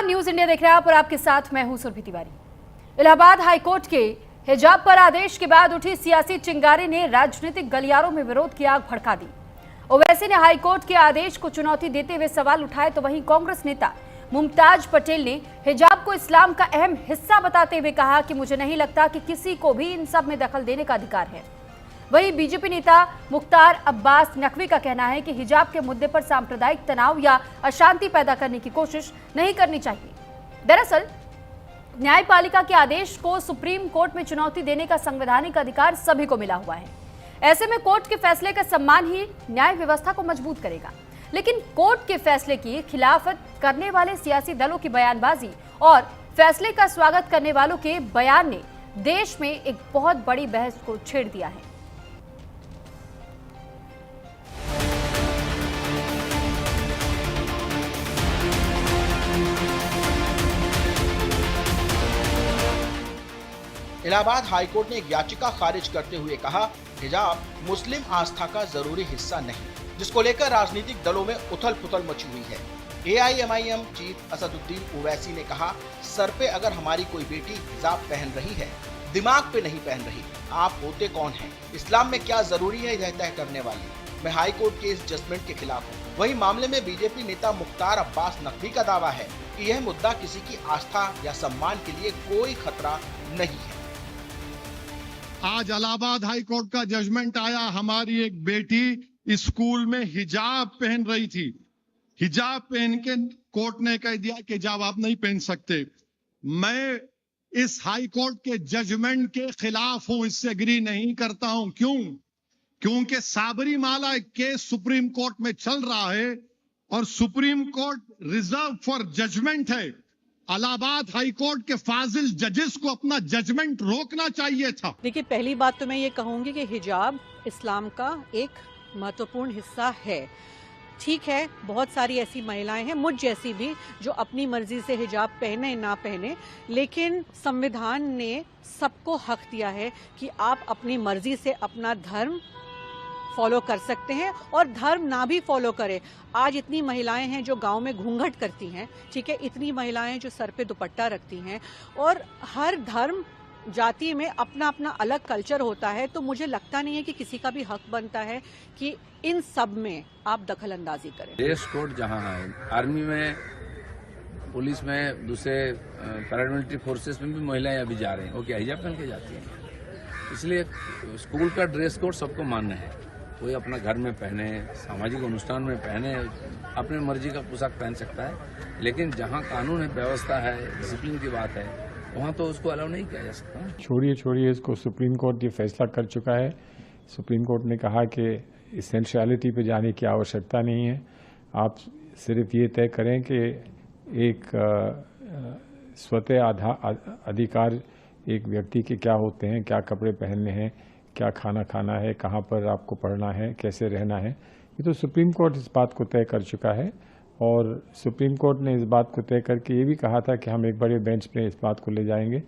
News India देख रहे हैं आप और आपके साथ मैं हूं सुरभि तिवारी। इलाहाबाद हाईकोर्ट के हिजाब पर आदेश के बाद उठी सियासी चिंगारी ने राजनीतिक गलियारों में विरोध की आग भड़का दी। ओवैसी ने हाईकोर्ट के आदेश को चुनौती देते हुए सवाल उठाए तो वहीं कांग्रेस नेता मुमताज पटेल ने हिजाब को इस्लाम का अहम हिस्सा बताते हुए कहा कि मुझे नहीं लगता कि किसी को भी इन सब में दखल देने का अधिकार है। वहीं बीजेपी नेता मुख्तार अब्बास नकवी का कहना है कि हिजाब के मुद्दे पर सांप्रदायिक तनाव या अशांति पैदा करने की कोशिश नहीं करनी चाहिए। दरअसल न्यायपालिका के आदेश को सुप्रीम कोर्ट में चुनौती देने का संवैधानिक अधिकार सभी को मिला हुआ है। ऐसे में कोर्ट के फैसले का सम्मान ही न्याय व्यवस्था को मजबूत करेगा। लेकिन कोर्ट के फैसले की खिलाफत करने वाले सियासी दलों की बयानबाजी और फैसले का स्वागत करने वालों के बयान ने देश में एक बहुत बड़ी बहस को छेड़ दिया है। इलाहाबाद हाईकोर्ट ने एक याचिका खारिज करते हुए कहा, हिजाब मुस्लिम आस्था का जरूरी हिस्सा नहीं, जिसको लेकर राजनीतिक दलों में उथल पुथल मची हुई है। AIMIM चीफ असदुद्दीन ओवैसी ने कहा, सर पे अगर हमारी कोई बेटी हिजाब पहन रही है, दिमाग पे नहीं पहन रही, आप होते कौन हैं? इस्लाम में क्या जरूरी है यह तय करने वाली? मैं हाईकोर्ट के इस जजमेंट के खिलाफ हूँ। वहीं मामले में बीजेपी नेता मुख्तार अब्बास नकवी का दावा है कि यह मुद्दा किसी की आस्था या सम्मान के लिए कोई खतरा नहीं है। आज इलाहाबाद हाई कोर्ट का जजमेंट आया, हमारी एक बेटी स्कूल में हिजाब पहन रही थी। हिजाब पहन के कोर्ट ने कह दिया कि हिजाब आप नहीं पहन सकते। मैं इस हाई कोर्ट के जजमेंट के खिलाफ हूं, इससे एग्री नहीं करता हूं। क्योंकि साबरीमाला केस सुप्रीम कोर्ट में चल रहा है और supreme court reserve for judgement है। इलाहाबाद हाई कोर्ट के फाजिल जजेस को अपना जजमेंट रोकना चाहिए था। देखिए, पहली बात तो मैं ये कहूंगी कि हिजाब इस्लाम का एक महत्वपूर्ण हिस्सा है। ठीक है, बहुत सारी ऐसी महिलाएं हैं, मुझ जैसी भी, जो अपनी मर्जी से हिजाब पहने ना पहने, लेकिन संविधान ने सबको हक दिया है कि आप अपनी मर्जी से अपना धर्म फॉलो कर सकते हैं और धर्म ना भी फॉलो करें। आज इतनी महिलाएं हैं जो गांव में घूंघट करती हैं, ठीक है, इतनी महिलाएं जो सर पे दुपट्टा रखती हैं, और हर धर्म जाति में अपना अपना अलग कल्चर होता है। तो मुझे लगता नहीं है कि किसी का भी हक बनता है कि इन सब में आप दखल अंदाजी करें। ड्रेस कोड जहाँ है, आर्मी में, पुलिस में, दूसरे पैरामिलिट्री फोर्सेस में भी महिलाएं अभी जा रही हैं, वो क्या हिजाब पहन के जाती हैं। इसलिए स्कूल का ड्रेस कोड सबको मान्य है। कोई अपना घर में पहने, सामाजिक अनुष्ठान में पहने, अपनी मर्जी का पोशाक पहन सकता है, लेकिन जहाँ कानून है, व्यवस्था है, डिसिप्लिन की बात है, वहाँ तो उसको अलाउ नहीं किया जा सकता। छोड़िए, इसको सुप्रीम कोर्ट ये फैसला कर चुका है। सुप्रीम कोर्ट ने कहा कि इसेंशियलिटी पे जाने की आवश्यकता नहीं है। आप सिर्फ ये तय करें कि एक स्वतः अधिकार एक व्यक्ति के क्या होते हैं, क्या कपड़े पहनने हैं, क्या खाना खाना है, कहाँ पर आपको पढ़ना है, कैसे रहना है। ये तो सुप्रीम कोर्ट इस बात को तय कर चुका है और सुप्रीम कोर्ट ने इस बात को तय करके ये भी कहा था कि हम एक बड़े बेंच पे इस बात को ले जाएंगे।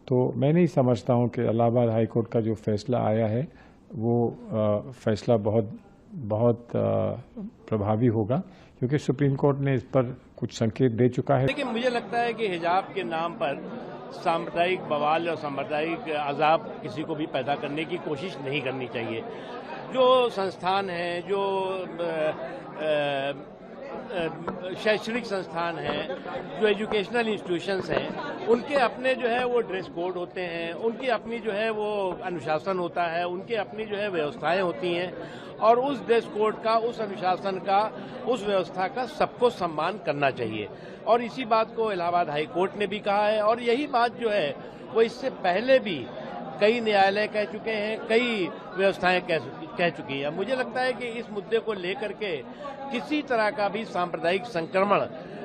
तो मैं नहीं समझता हूँ कि इलाहाबाद हाई कोर्ट का जो फैसला आया है वो फैसला बहुत प्रभावी होगा, क्योंकि सुप्रीम कोर्ट ने इस पर कुछ संकेत दे चुका है। लेकिन मुझे लगता है कि हिजाब के नाम पर सांप्रदायिक बवाल और सांप्रदायिक अजाब किसी को भी पैदा करने की कोशिश नहीं करनी चाहिए। जो संस्थान हैं, जो शैक्षणिक संस्थान हैं, जो एजुकेशनल इंस्टीट्यूशंस हैं, उनके अपने जो है वो ड्रेस कोड होते हैं, उनकी अपनी जो है वो अनुशासन होता है, उनके अपनी जो है व्यवस्थाएं होती हैं, और उस ड्रेस कोड का, उस अनुशासन का, उस व्यवस्था का सबको सम्मान करना चाहिए। और इसी बात को इलाहाबाद हाई कोर्ट ने भी कहा है, और यही बात जो है वो इससे पहले भी कई न्यायालय कह चुके हैं, कई व्यवस्थाएं कह चुकी हैं। मुझे लगता है कि इस मुद्दे को लेकर के किसी तरह का भी सांप्रदायिक संक्रमण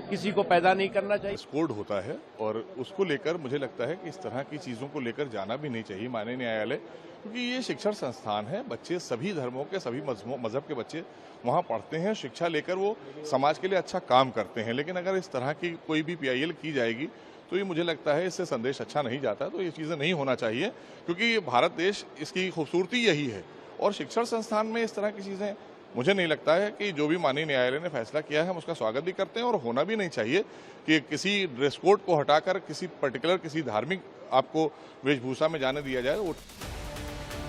किसी को पैदा नहीं करना चाहिए। कोड होता है और उसको लेकर मुझे लगता है कि इस तरह की चीजों को लेकर जाना भी नहीं चाहिए माननीय न्यायालय, क्योंकि ये शिक्षण संस्थान है। बच्चे सभी धर्मों के, सभी मजहब के बच्चे वहाँ पढ़ते हैं, शिक्षा लेकर वो समाज के लिए अच्छा काम करते हैं। लेकिन अगर इस तरह की कोई भी PIL की जाएगी तो ये मुझे लगता है इससे संदेश अच्छा नहीं जाता। तो ये चीज़ें नहीं होना चाहिए, क्योंकि भारत देश, इसकी खूबसूरती यही है। और शिक्षण संस्थान में इस तरह की चीज़ें मुझे नहीं लगता है कि जो भी माननीय न्यायालय ने फैसला किया है हम उसका स्वागत भी करते हैं, और होना भी नहीं चाहिए कि किसी ड्रेस कोड को हटाकर किसी पर्टिकुलर किसी धार्मिक आपको वेशभूषा में जाने दिया जाए।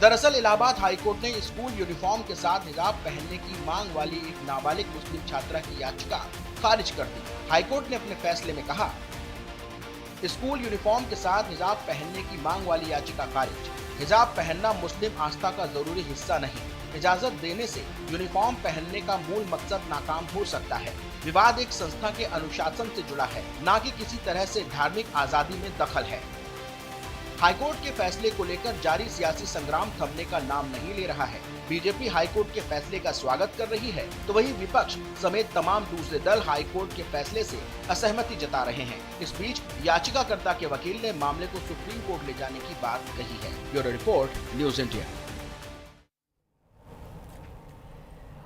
दरअसल इलाहाबाद हाईकोर्ट ने स्कूल यूनिफॉर्म के साथ हिजाब पहनने की मांग वाली एक नाबालिग मुस्लिम छात्रा की याचिका खारिज कर दी। हाईकोर्ट ने अपने फैसले में कहा, स्कूल यूनिफॉर्म के साथ हिजाब पहनने की मांग वाली याचिका खारिज। हिजाब पहनना मुस्लिम आस्था का जरूरी हिस्सा नहीं। इजाजत देने से यूनिफॉर्म पहनने का मूल मकसद नाकाम हो सकता है। विवाद एक संस्था के अनुशासन से जुड़ा है, न कि किसी तरह से धार्मिक आजादी में दखल है। हाईकोर्ट के फैसले को लेकर जारी सियासी संग्राम थमने का नाम नहीं ले रहा है। बीजेपी हाईकोर्ट के फैसले का स्वागत कर रही है, तो वहीं विपक्ष समेत तमाम दूसरे दल हाईकोर्ट के फैसले से असहमति जता रहे हैं। इस बीच याचिकाकर्ता के वकील ने मामले को सुप्रीम कोर्ट ले जाने की बात कही है। Bureau report, news India.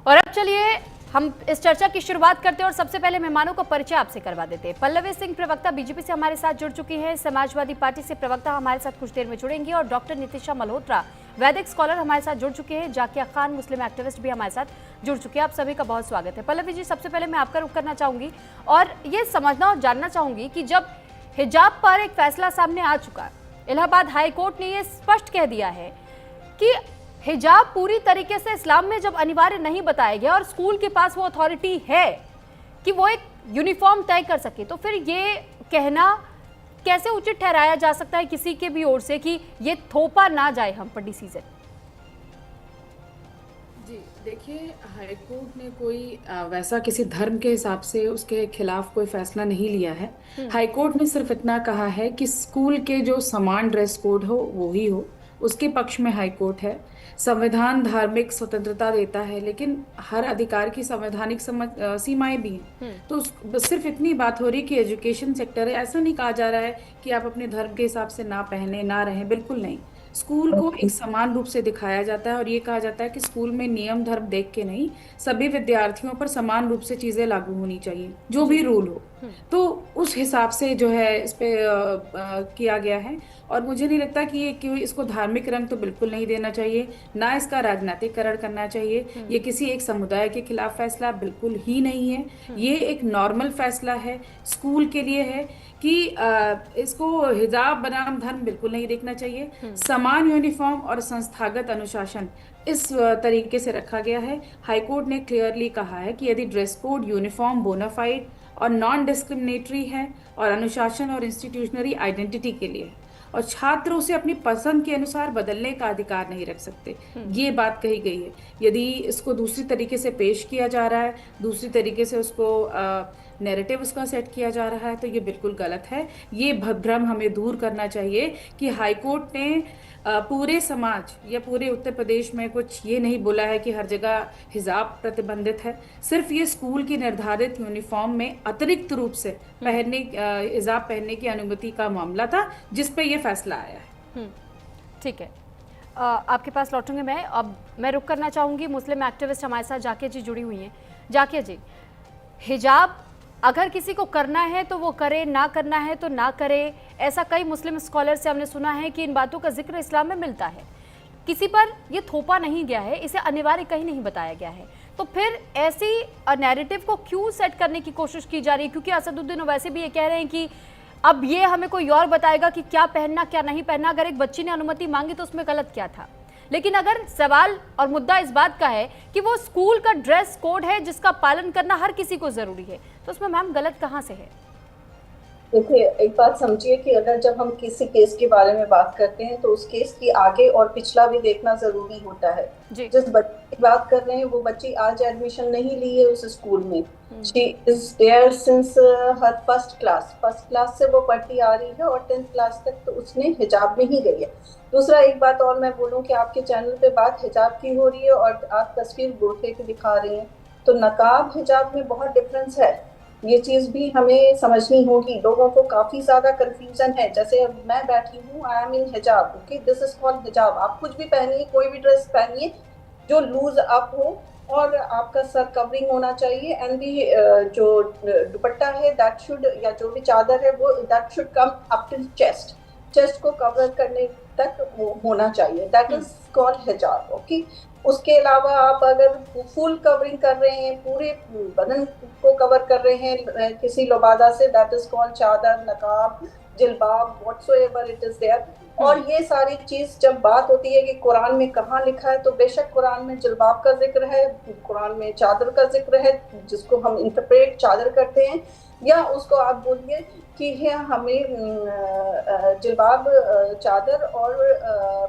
और अब चलिए हम इस चर्चा की शुरुआत करते हैं और सबसे पहले मेहमानों को परिचय आपसे करवा देते हैं। पल्लवी सिंह प्रवक्ता बीजेपी से हमारे साथ जुड़ चुकी हैं। समाजवादी पार्टी से प्रवक्ता हमारे साथ कुछ देर में जुड़ेंगे और डॉक्टर नितिशा मल्होत्रा वैदिक स्कॉलर हमारे साथ जुड़ चुके हैं। जाकिया खान मुस्लिम एक्टिविस्ट भी हमारे साथ जुड़ चुके हैं। आप सभी का बहुत स्वागत है। पल्लवी जी, सबसे पहले मैं आपका रुख करना चाहूंगी और ये समझना और जानना चाहूंगी कि जब हिजाब पर एक फैसला सामने आ चुका, इलाहाबाद हाईकोर्ट ने यह स्पष्ट कह दिया है कि हिजाब पूरी तरीके से इस्लाम में जब अनिवार्य नहीं बताया गया और स्कूल के पास वो अथॉरिटी है कि वो एक यूनिफॉर्म तय कर सके, तो फिर ये कहना कैसे उचित ठहराया जा सकता है किसी के भी ओर से कि ये थोपा ना जाए हम पर डिसीजन? जी देखिए, हाईकोर्ट ने कोई वैसा किसी धर्म के हिसाब से उसके खिलाफ कोई फैसला नहीं लिया है। हाईकोर्ट ने सिर्फ इतना कहा है कि स्कूल के जो समान ड्रेस कोड हो वो ही हो, उसके पक्ष में हाईकोर्ट है। संविधान धार्मिक स्वतंत्रता देता है, लेकिन हर अधिकार की संवैधानिक सीमाएं भी हैं। तो सिर्फ इतनी बात हो रही कि एजुकेशन सेक्टर है, ऐसा नहीं कहा जा रहा है कि आप अपने धर्म के हिसाब से ना पहने ना रहें, बिल्कुल नहीं। स्कूल को एक समान रूप से दिखाया जाता है और ये कहा जाता है कि स्कूल में नियम धर्म देख के नहीं, सभी विद्यार्थियों पर समान रूप से चीजें लागू होनी चाहिए, जो भी रूल हो। तो उस हिसाब से जो है इस पे किया गया है और मुझे नहीं लगता कि ये इसको धार्मिक रंग तो बिल्कुल नहीं देना चाहिए, ना इसका राजनीतिकरण करना चाहिए। ये किसी एक समुदाय के खिलाफ फैसला बिल्कुल ही नहीं है। ये एक नॉर्मल फैसला है, स्कूल के लिए है कि इसको हिजाब बनाम धर्म बिल्कुल नहीं देखना चाहिए। समान यूनिफॉर्म और संस्थागत अनुशासन इस तरीके से रखा गया है। हाईकोर्ट ने क्लियरली कहा है कि यदि ड्रेस कोड यूनिफॉर्म बोनाफाइड और नॉन डिस्क्रिमिनेटरी है और अनुशासन और इंस्टीट्यूशनरी आइडेंटिटी के लिए, और छात्र उसे अपनी पसंद के अनुसार बदलने का अधिकार नहीं रख सकते, ये बात कही गई है। यदि इसको दूसरी तरीके से पेश किया जा रहा है, दूसरी तरीके से उसको नैरेटिव उसका सेट किया जा रहा है, तो ये बिल्कुल गलत है। ये भ्रम हमें दूर करना चाहिए कि हाईकोर्ट ने पूरे समाज या पूरे उत्तर प्रदेश में कुछ ये नहीं बोला है कि हर जगह हिजाब प्रतिबंधित है। सिर्फ ये स्कूल की निर्धारित यूनिफॉर्म में अतिरिक्त रूप से हिजाब पहनने की अनुमति का मामला था, जिस पे ये फैसला आया है। ठीक है, आपके पास लौटूंगे मैं। अब मैं रुक करना चाहूंगी, मुस्लिम एक्टिविस्ट हमारे साथ जाकिया जी जुड़ी हुई हैं। जाकिया जी, हिजाब अगर किसी को करना है तो वो करे, ना करना है तो ना करे, ऐसा कई मुस्लिम स्कॉलर से हमने सुना है कि इन बातों का जिक्र इस्लाम में मिलता है। किसी पर ये थोपा नहीं गया है, इसे अनिवार्य कहीं नहीं बताया गया है, तो फिर ऐसी नैरेटिव को क्यों सेट करने की कोशिश की जा रही है? क्योंकि असदुद्दीन वैसे भी ये कह रहे हैं कि अब ये हमें कोई और बताएगा कि क्या पहनना क्या नहीं पहनना। अगर एक बच्ची ने अनुमति मांगी तो उसमें गलत क्या था? लेकिन अगर सवाल और मुद्दा इस बात का है कि वो स्कूल का ड्रेस कोड है जिसका पालन करना हर किसी को जरूरी है, तो उसमें मैम गलत कहाँ से है? देखिए, एक बात समझिए कि अगर जब हम किसी केस के बारे में बात करते हैं तो उस केस की आगे और पिछला भी देखना जरूरी होता है। जिस बच्ची की बात कर रहे हैं वो बच्ची आज एडमिशन नहीं ली है उस स्कूल में। She is there since her first class से वो पढ़ती आ रही है और 10th क्लास तक तो उसने हिजाब में ही गई है। दूसरा एक बात और मैं बोलूं कि आपके चैनल पे बात हिजाब की हो रही है और आप तस्वीर बुर्के की दिखा रही हैं, तो नकाब हिजाब में बहुत डिफरेंस है। ये चीज भी हमें समझनी होगी। लोगों को काफी ज्यादा कंफ्यूजन है। जैसे मैं बैठी हूँ, आई एम इन हिजाब, ओके, दिस इज कॉल्ड हिजाब। आप कुछ भी पहनिए, कोई भी ड्रेस पहनिए जो लूज अप हो और आपका सर कवरिंग होना चाहिए, एंड भी जो दुपट्टा है दैट शुड, या जो भी चादर है वो that should come up to chest को कवर करने तक वो होना चाहिए। That is called hijab, okay. उसके अलावा आप अगर फुल कवरिंग कर रहे हैं, पूरे बदन को कवर कर रहे हैं किसी लबादा से, दैट इज कॉल्ड चादर, नकाब, जिलबाब, व्हाटसोएवर इट इज देयर। और ये सारी चीज जब बात होती है कि कुरान में कहाँ लिखा है, तो बेशक कुरान में जिलबाब का जिक्र है, कुरान में चादर का जिक्र है, जिसको हम इंटरप्रेट चादर करते हैं, या उसको आप बोलिए कि हमें जिलबाब, चादर और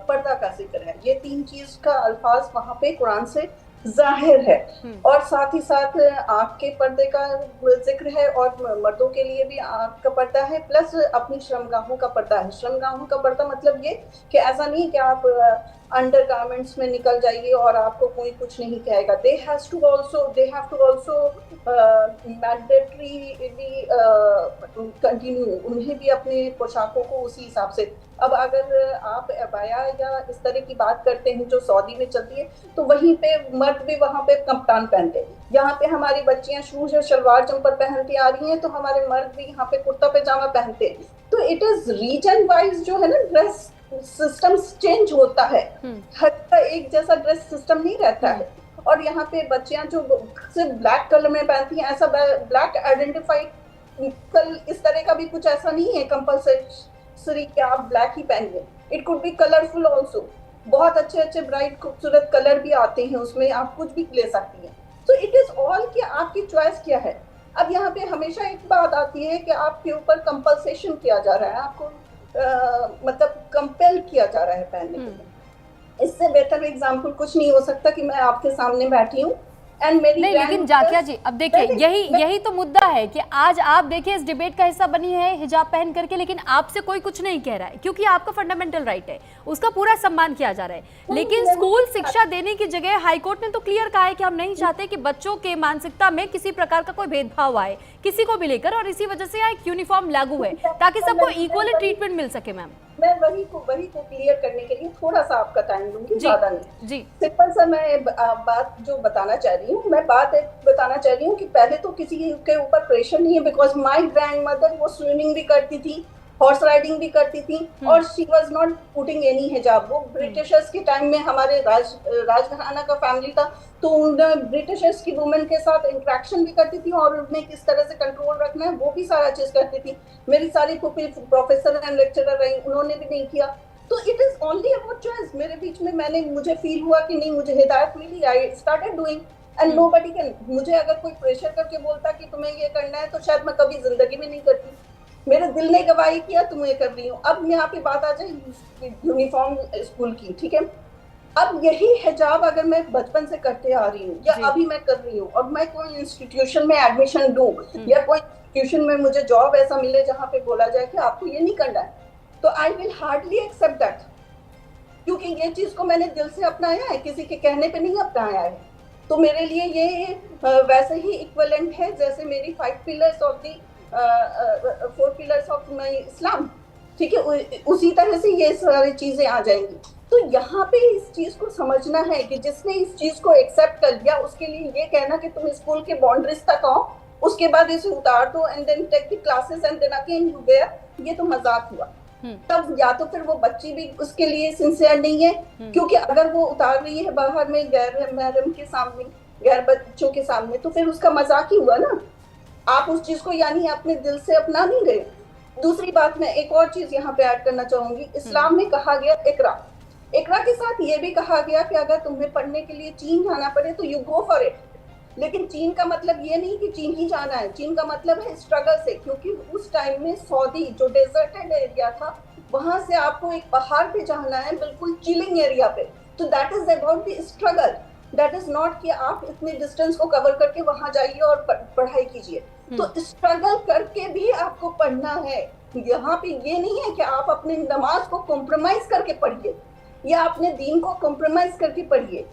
पर्दा का जिक्र है। ये 3 चीज का अल्फाज वहाँ पे कुरान से जाहिर है। और साथ ही साथ आँख के पर्दे का जिक्र है, और मर्दों के लिए भी आँख का पर्दा है, प्लस अपनी श्रमगाहों का पर्दा है। श्रमगाहों का पर्दा मतलब ये कि ऐसा नहीं कि आप अंडर गारमेंट्स में निकल जाइए और आपको कोई कुछ नहीं कहेगा। They have to also mandatorily continue, उन्हें भी अपने पोशाकों को उसी हिसाब से। अब अगर आप अबाया या इस तरह की बात करते हैं जो सऊदी में चलती है, तो वहीं पे मर्द भी वहाँ पे कप्तान पहनते हैं। यहाँ पे हमारी बच्चियां शूज और शलवार जंपर पहन के आ रही हैं, तो हमारे मर्द भी यहाँ पे कुर्ता पैजामा पहनते हैं। तो इट इज रीजन वाइज जो है ना, ड्रेस सिस्टम चेंज होता है, हर का एक जैसा ड्रेस सिस्टम नहीं रहता है। और यहाँ पे बच्चियां जो सिर्फ ब्लैक कलर में पहनती हैं, ऐसा ब्लैक आइडेंटिफाइड कल इस तरह का भी कुछ ऐसा नहीं है कंपल्सरी कि आप ब्लैक ही पहनिए। It could be colourful also, बहुत अच्छे अच्छे ब्राइट खूबसूरत कलर भी आते हैं उसमें, आप कुछ भी ले सकती हैं। तो इट इज ऑल कि आपकी चॉइस क्या है। अब यहाँ पे हमेशा एक बात आती है कि आपके ऊपर कंपल्सेशन किया जा रहा है, आपको मतलब कंपेल किया जा रहा है पहनने के लिए। इससे बेहतर एग्जाम्पल कुछ नहीं हो सकता कि मैं आपके सामने बैठी हूँ एंड मेरी नहीं, लेकिन जाकिया जी अब देखिए यही तो मुद्दा है कि आज आप देखिए इस डिबेट का हिस्सा बनी है हिजाब पहन करके, लेकिन आपसे कोई कुछ नहीं कह रहा है क्योंकि आपका फंडामेंटल राइट है, उसका पूरा सम्मान किया जा रहा है। लेकिन स्कूल शिक्षा देने की जगह हाईकोर्ट ने तो क्लियर कहा है कि हम नहीं चाहते कि बच्चों के मानसिकता में किसी प्रकार का कोई भेदभाव आए किसी को भी लेकर, और इसी वजह से यहाँ एक यूनिफॉर्म लागू है ताकि सबको इक्वल ट्रीटमेंट मिल सके। मैम मैं वही को क्लियर करने के लिए थोड़ा सा आपका टाइम लूंगी, ज्यादा नहीं जी। सिंपल सा मैं बात जो बताना चाह रही हूँ, मैं बात बताना चाह रही हूँ कि पहले तो किसी के ऊपर प्रेशर नहीं है, बिकॉज माय ग्रैंडमदर वो स्विमिंग भी करती थी, हॉर्स राइडिंग भी करती थी, और she was not putting any हिजाब। वो ब्रिटिशर्स के टाइम में हमारे राजघराना का फैमिली था, तो उन्हें ब्रिटिशर्स की वुमेन के साथ इंटरेक्शन भी करती थी और उन्हें किस तरह से कंट्रोल रखना है वो भी सारा चीज करती थी। मेरी सारी फूफी प्रोफेसर एंड लेक्चरर रही, उन्होंने भी नहीं किया। तो it is only about choice. मेरे बीच में मुझे फील हुआ कि नहीं, मुझे हिदायत मिली, I started doing and nobody can. मुझे अगर कोई प्रेशर करके बोलता कि तुम्हें ये करना है, तो शायद मैं कभी जिंदगी में नहीं करती। मेरे दिल ने गवाही किया तो मैं कर रही हूँ। अब यहाँ पे बात आ जाए यूनिफॉर्म स्कूल की, ठीक है। अब यही हिजाब अगर मैं बचपन से करते आ रही हूँ या अभी मैं कर रही हूँ, और मैं कोई इंस्टीट्यूशन में एडमिशन दूं या कोई इंस्टीट्यूशन में मुझे जॉब ऐसा मिले जहाँ पे बोला जाए कि आपको ये नहीं करना है, तो I will hardly accept that, क्योंकि ये चीज को मैंने दिल से अपनाया है, किसी के कहने पे नहीं अपनाया है। तो मेरे लिए ये वैसे ही इक्विवेलेंट है जैसे मेरी 4 पिलर्स ऑफ माय इस्लाम, ठीक है। उसी तरह से ये सारी चीजें आ जाएंगी। तो यहाँ पे इस चीज को समझना है कि जिसने इस चीज को एक्सेप्ट कर लिया, उसके लिए ये कहना कि तुम स्कूल के बाउंड्रीज तक आओ, उसके बाद इसे उतार दो and then take the classes and then again you wear, ये तो मजाक हुआ। तब या तो फिर वो बच्ची भी उसके लिए सिंसियर नहीं है, क्योंकि अगर वो उतार रही है बाहर में गैर महरम के सामने, गैर बच्चों के सामने, तो फिर उसका मजाक ही हुआ ना। आप उस चीज को यानी अपने दिल से अपना नहीं रहे। दूसरी बात, मैं एक और चीज यहाँ पे ऐड करना चाहूंगी। इस्लाम में कहा गया इकरा के साथ ये भी कहा गया कि अगर तुम्हें पढ़ने के लिए चीन जाना पड़े तो यू गो फॉर इट। लेकिन चीन का मतलब ये नहीं कि चीन ही जाना है, चीन का मतलब है स्ट्रगल से, क्योंकि उस टाइम में सऊदी जो डेजर्टेड एरिया था, वहां से आपको एक पहाड़ पे जाना है, बिल्कुल चिलिंग एरिया पे। तो that is about the struggle, that is not कि आप इतने डिस्टेंस को कवर करके वहां जाइए और पढ़ाई कीजिए। तो स्ट्रगल करके भी आपको पढ़ना है। यहाँ पे ये नहीं है कि आप अपनी नमाज को कॉम्प्रोमाइज करके पढ़िए या अपने दीन को कॉम्प्रोमाइज करके पढ़िए,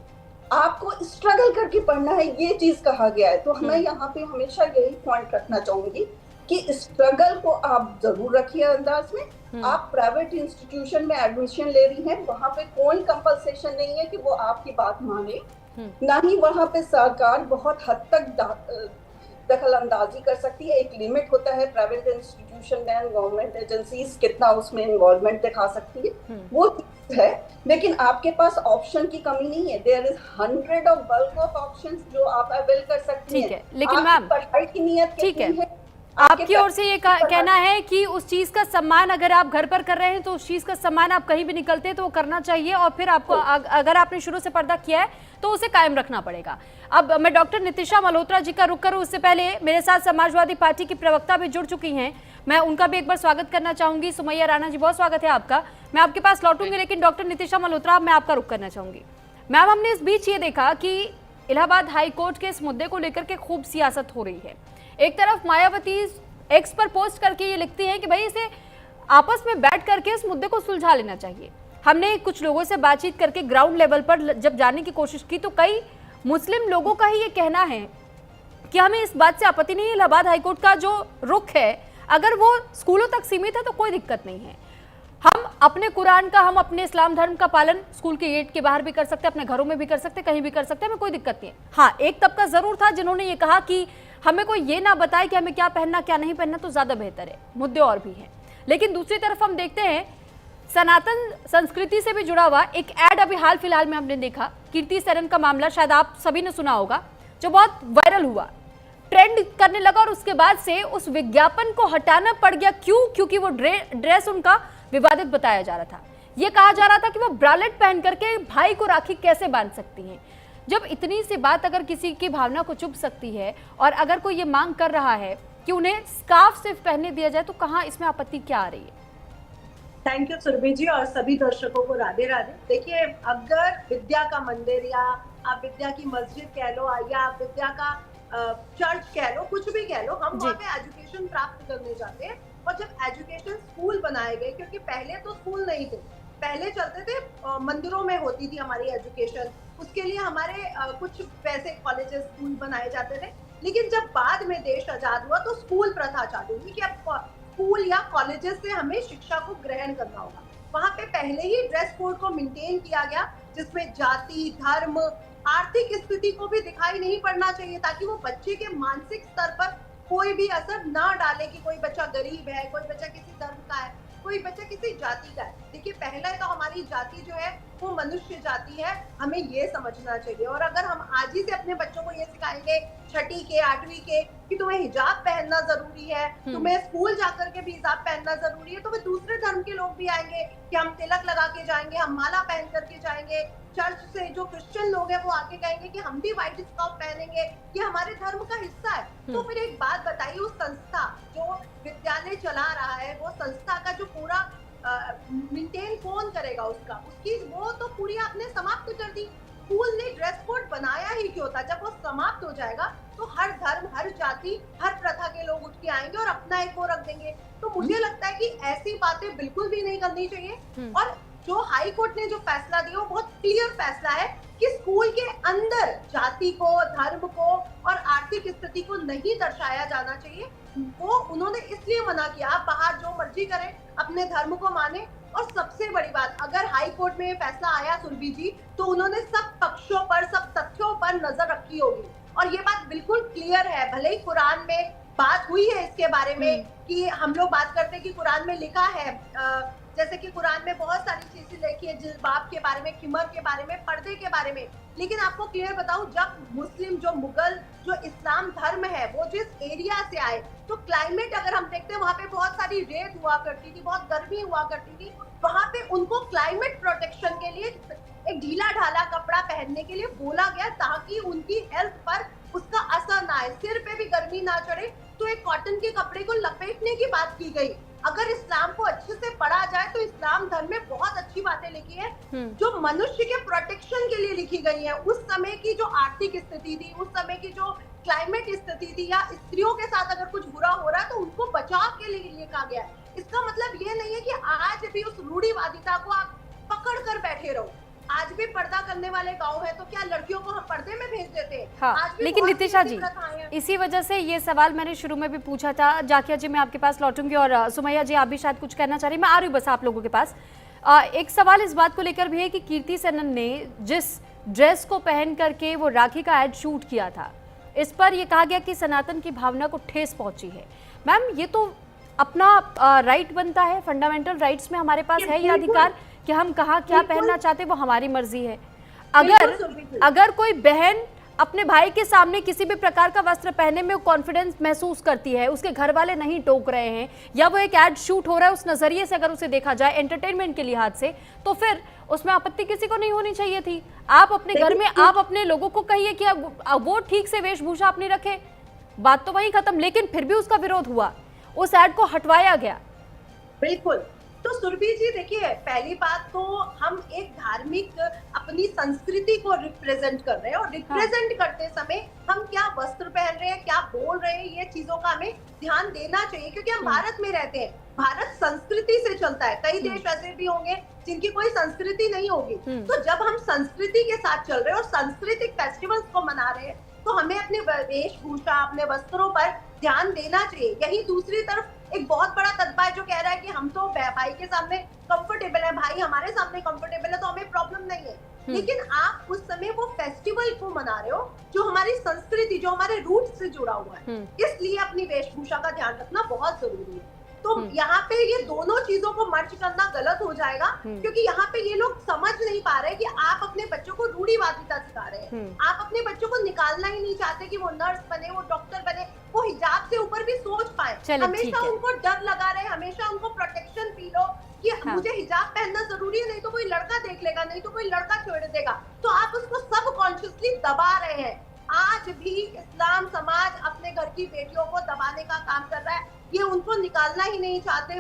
आपको स्ट्रगल करके पढ़ना है, ये चीज कहा गया है। तो मैं यहाँ पे हमेशा यही पॉइंट रखना चाहूंगी कि स्ट्रगल को आप जरूर रखिए अंदाज में। आप प्राइवेट इंस्टीट्यूशन में एडमिशन ले रही हैं, वहां पे कोई कंपल्सेशन नहीं है कि वो आपकी बात माने, ना ही वहां पे सरकार बहुत हद तक दखल अंदाजी कर सकती है। एक लिमिट होता है, प्राइवेट इंस्टीट्यूशन में गवर्नमेंट एजेंसीज कितना उसमें इन्वॉल्वमेंट दिखा सकती है, वो है। लेकिन आपके पास ऑप्शन की कमी नहीं है। There is 100 of bulk of options जो आप अवेल कर सकती हैं। ठीक है, लेकिन मैम पढ़ाई की नियत ठीक कितनी है, है आपकी ओर से ये कहना है कि उस चीज का सम्मान अगर आप घर पर कर रहे हैं तो उस चीज का सम्मान आप कहीं भी निकलते हैं तो वो करना चाहिए, और फिर आपको अगर आपने शुरू से पर्दा किया है तो उसे कायम रखना पड़ेगा। अब मैं डॉक्टर नितिशा मल्होत्रा जी का रुख करूं, उससे पहले मेरे साथ समाजवादी पार्टी की प्रवक्ता भी जुड़ चुकी हैं, मैं उनका भी एक बार स्वागत करना चाहूंगी। सुमैया राणा जी, बहुत स्वागत है आपका। मैं आपके पास लौटूंगी, लेकिन डॉक्टर नितिशा मल्होत्रा, मैं आपका रुख करना चाहूंगी। मैम, हमने इस बीच ये देखा कि इलाहाबाद हाई कोर्ट के इस मुद्दे को लेकर के खूब सियासत हो रही है। एक तरफ मायावती एक्स पर पोस्ट करके ये लिखती है कि भाई इसे आपस में बैठ करके इस मुद्दे को सुलझा लेना चाहिए। हमने कुछ लोगों से बातचीत करके ग्राउंड लेवल पर जब जानने की कोशिश की तो कई मुस्लिम लोगों का ही ये कहना है कि हमें इस बात से आपत्ति नहीं है, इलाहाबाद हाईकोर्ट का जो रुख है अगर वो स्कूलों तक सीमित है तो कोई दिक्कत नहीं है। हम अपने कुरान का, हम अपने इस्लाम धर्म का पालन स्कूल के गेट के बाहर भी कर सकते हैं, अपने घरों में भी कर सकते हैं, कहीं भी कर सकते हैं, हमें कोई दिक्कत नहीं है। हाँ, एक तबका जरूर था जिन्होंने ये कहा कि हमें कोई ये ना बताए कि हमें क्या पहनना क्या नहीं पहनना तो ज्यादा बेहतर है। मुद्दे और भी हैं, लेकिन दूसरी तरफ हम देखते हैं सनातन संस्कृति से भी जुड़ा हुआ एक ऐड अभी हाल फिलहाल में हमने देखा, कीर्ति सेनन का मामला, शायद आप सभी ने सुना होगा, जो बहुत वायरल हुआ, ट्रेंड करने लगा, और उसके बाद से उस विज्ञापन को हटाना पड़ गया। क्यों? क्योंकि वो ड्रेस उनका विवादित बताया जा रहा था। ये कहा जा रहा था कि वो ब्रालेट पहन करके भाई को राखी कैसे बांध सकती हैं। जब इतनी सी बात अगर किसी की भावना को चुभ सकती है और अगर कोई ये मांग कर रहा है कि उन्हें स्कार्फ सिर्फ पहनने दिया जाए तो कहाँ इसमें आपत्ति क्या आ रही है? थैंक यू सुरभि जी, और सभी दर्शकों को राधे राधे। देखिए, अगर विद्या का मंदिर या आप विद्या की मस्जिद कह लो या आप विद्या का चर्च कह लो, कुछ भी कह लो, हम वहाँ पे एजुकेशन प्राप्त करने जाते हैं। और जब एजुकेशन स्कूल बनाए गए, क्योंकि पहले तो स्कूल नहीं थे, पहले चलते थे मंदिरों में होती थी हमारी एजुकेशन, उसके लिए हमारे कुछ वैसे कॉलेजेस स्कूल बनाए जाते थे। लेकिन जब बाद में देश आजाद हुआ तो स्कूल प्रथा चालू हुई कि अब स्कूल या कॉलेजेस से हमें शिक्षा को ग्रहण करना होगा। वहाँ पे पहले ही ड्रेस कोड को मेंटेन किया गया, जिसमें जाति, धर्म, आर्थिक स्थिति को भी दिखाई नहीं पड़ना चाहिए, ताकि वो बच्चे के मानसिक स्तर पर कोई भी असर ना डाले कि कोई बच्चा गरीब है, कोई बच्चा किसी धर्म का है, कोई बच्चा किसी जाति का है। देखिए, पहला तो हमारी जाति जो है वो मनुष्य जाति है, हमें ये समझना चाहिए। और अगर हम आज ही से अपने बच्चों को ये सिखाएंगे 6ठी के 8वीं के कि तुम्हें हिजाब पहनना जरूरी है, तुम्हें स्कूल जाकर के भी हिजाब पहनना जरूरी है, तो वे दूसरे धर्म के लोग भी आएंगे कि हम तिलक लगा के जाएंगे, हम माला पहन करके जाएंगे। चर्च से जो क्रिश्चियन लोग हैं वो आके कहेंगे कि हम भी व्हाइट स्कार्फ पहनेंगे, ये हमारे धर्म का हिस्सा है। तो फिर एक बात बताइए, उस संस्था जो विद्यालय चला रहा है, वो संस्था का जो पूरा मेंटेन कौन करेगा, उसकी वो तो पूरी आपने समाप्त कर दी। स्कूल ने ड्रेस कोड बनाया ही क्यों था? जब वो समाप्त हो जाएगा तो हर धर्म, हर जाति, हर प्रथा के लोग उठ के आएंगे और अपना एक वो रख देंगे। तो मुझे लगता है कि ऐसी बातें बिल्कुल भी नहीं करनी चाहिए। और जो हाई कोर्ट ने जो फैसला दिया वो बहुत क्लियर फैसला है कि स्कूल के अंदर जाति को, धर्म को और आर्थिक स्थिति को नहीं दर्शाया जाना चाहिए। वो उन्होंने इसलिए मना किया, आप बाहर जो मर्जी करें, अपने धर्म को माने। और सबसे बड़ी बात, अगर हाई कोर्ट में ये फैसला आया सुरभि जी, तो उन्होंने सब पक्षों पर, सब तथ्यों पर नजर रखी होगी। और ये बात बिल्कुल क्लियर है, भले ही कुरान में बात हुई है इसके बारे में कि हम लोग बात करते हैं कि कुरान में लिखा है, जैसे कि कुरान में बहुत सारी चीजें लिखी है, जिल्बाब के बारे में, खिमर के बारे में, पर्दे के बारे में। लेकिन आपको क्लियर बताऊं, जब मुस्लिम, जो मुगल, जो इस्लाम धर्म है, वो जिस एरिया से आए, तो क्लाइमेट अगर हम देखते हैं, वहाँ पे बहुत सारी रेत हुआ करती थी, बहुत गर्मी हुआ करती थी। वहाँ पे उनको क्लाइमेट प्रोटेक्शन के लिए एक ढीला ढाला कपड़ा पहनने के लिए बोला गया, ताकि उनकी हेल्थ पर उसका असर ना आए, सिर पे भी गर्मी ना चढ़े, तो एक कॉटन के कपड़े को लपेटने की बात की गई। अगर इस्लाम को अच्छे से पढ़ा जाए तो इस्लाम धर्म में बहुत अच्छी बातें लिखी है, जो मनुष्य के प्रोटेक्शन के लिए लिखी गई है। उस समय की जो आर्थिक स्थिति थी, उस समय की जो क्लाइमेट स्थिति थी, या स्त्रियों के साथ अगर कुछ बुरा हो रहा है तो उनको बचाव के लिए लिखा गया है। इसका मतलब ये नहीं है कि आज भी उस रूढ़िवादिता को आप पकड़ कर बैठे रहो। आज भी पर्दा करने वाले गांव है, तो क्या लड़कियों को हम पर्दे में भेज देते हैं? हाँ, लेकिन नितिशा जी, इसी वजह से ये सवाल मैंने शुरू में भी पूछा था। जाकिया जी, मैं आपके पास लौटूंगी, और सुमैया जी, आप भी शायद कुछ कहना चाह रही, मैं आ रही हूँ बस आप लोगों के पास। एक सवाल इस बात को लेकर भी है कि कीर्ति सेनन ने जिस ड्रेस को पहन करके वो राखी का एड शूट किया था, इस पर यह कहा गया कि सनातन की भावना को ठेस पहुंची है। मैम, ये तो अपना राइट बनता है, फंडामेंटल राइट्स में हमारे पास है ये अधिकार कि हम कहाँ क्या पहनना चाहते हैं, वो हमारी मर्जी है। अगर कोई बहन अपने भाई के सामने किसी भी प्रकार का वस्त्र पहनने में कॉन्फिडेंस महसूस करती है, उसके घर वाले नहीं टोक रहे हैं, या वो एक एड शूट हो रहा है, उस नजरिए से अगर उसे देखा जाए एंटरटेनमेंट के लिहाज से, तो फिर उसमें आपत्ति किसी को नहीं होनी चाहिए थी। आप अपने घर में आप अपने लोगों को कहिए कि वो ठीक से वेशभूषा अपनी रखे, बात तो वही खत्म। लेकिन फिर भी उसका विरोध हुआ, उस एड को हटवाया गया। बिल्कुल। तो सुरभि जी देखिए, पहली बात तो हम एक धार्मिक अपनी संस्कृति को रिप्रेजेंट कर रहे हैं, और रिप्रेजेंट करते समय हम क्या वस्त्र पहन रहे हैं, क्या बोल रहे हैं, ये चीजों का हमें ध्यान देना चाहिए, क्योंकि हम भारत में रहते हैं, भारत संस्कृति से चलता है। कई देश ऐसे भी होंगे जिनकी कोई संस्कृति नहीं होगी। तो जब हम संस्कृति के साथ चल रहे हैं और सांस्कृतिक फेस्टिवल्स को मना रहे हैं, तो हमें अपने वेशभूषा, अपने वस्त्रों पर ध्यान देना चाहिए। यही दूसरी तरफ एक बहुत बड़ा तत्व है जो कह रहा है कि हम तो भाई के सामने कंफर्टेबल है, भाई हमारे सामने कंफर्टेबल है, तो हमें प्रॉब्लम नहीं है। लेकिन आप उस समय वो फेस्टिवल को मना रहे हो जो हमारी संस्कृति, जो हमारे रूट से जुड़ा हुआ है, इसलिए अपनी वेशभूषा का ध्यान रखना बहुत जरूरी है। तो यहाँ पे ये दोनों चीजों को मर्ज करना गलत हो जाएगा, क्योंकि यहाँ पे ये लोग समझ नहीं पा रहे कि आप अपने बच्चों को रूढ़िवादिता सिखा रहे हैं। आप अपने बच्चों को निकालना ही नहीं चाहते कि वो नर्स बने, वो डॉक्टर बने, वो हिजाब से ऊपर भी सोच पाए। हमेशा उनको डर लगा रहे, हमेशा उनको प्रोटेक्शन फील हो कि मुझे हिजाब पहनना जरूरी है, नहीं तो कोई लड़का देख लेगा, नहीं तो कोई लड़का छोड़ देगा। तो आप उसको सब कॉन्शियसली दबा रहे हैं। आज भी इस्लाम समाज अपने घर की बेटियों को दबाने का काम कर रहा है, ये उनको निकालना ही नहीं चाहते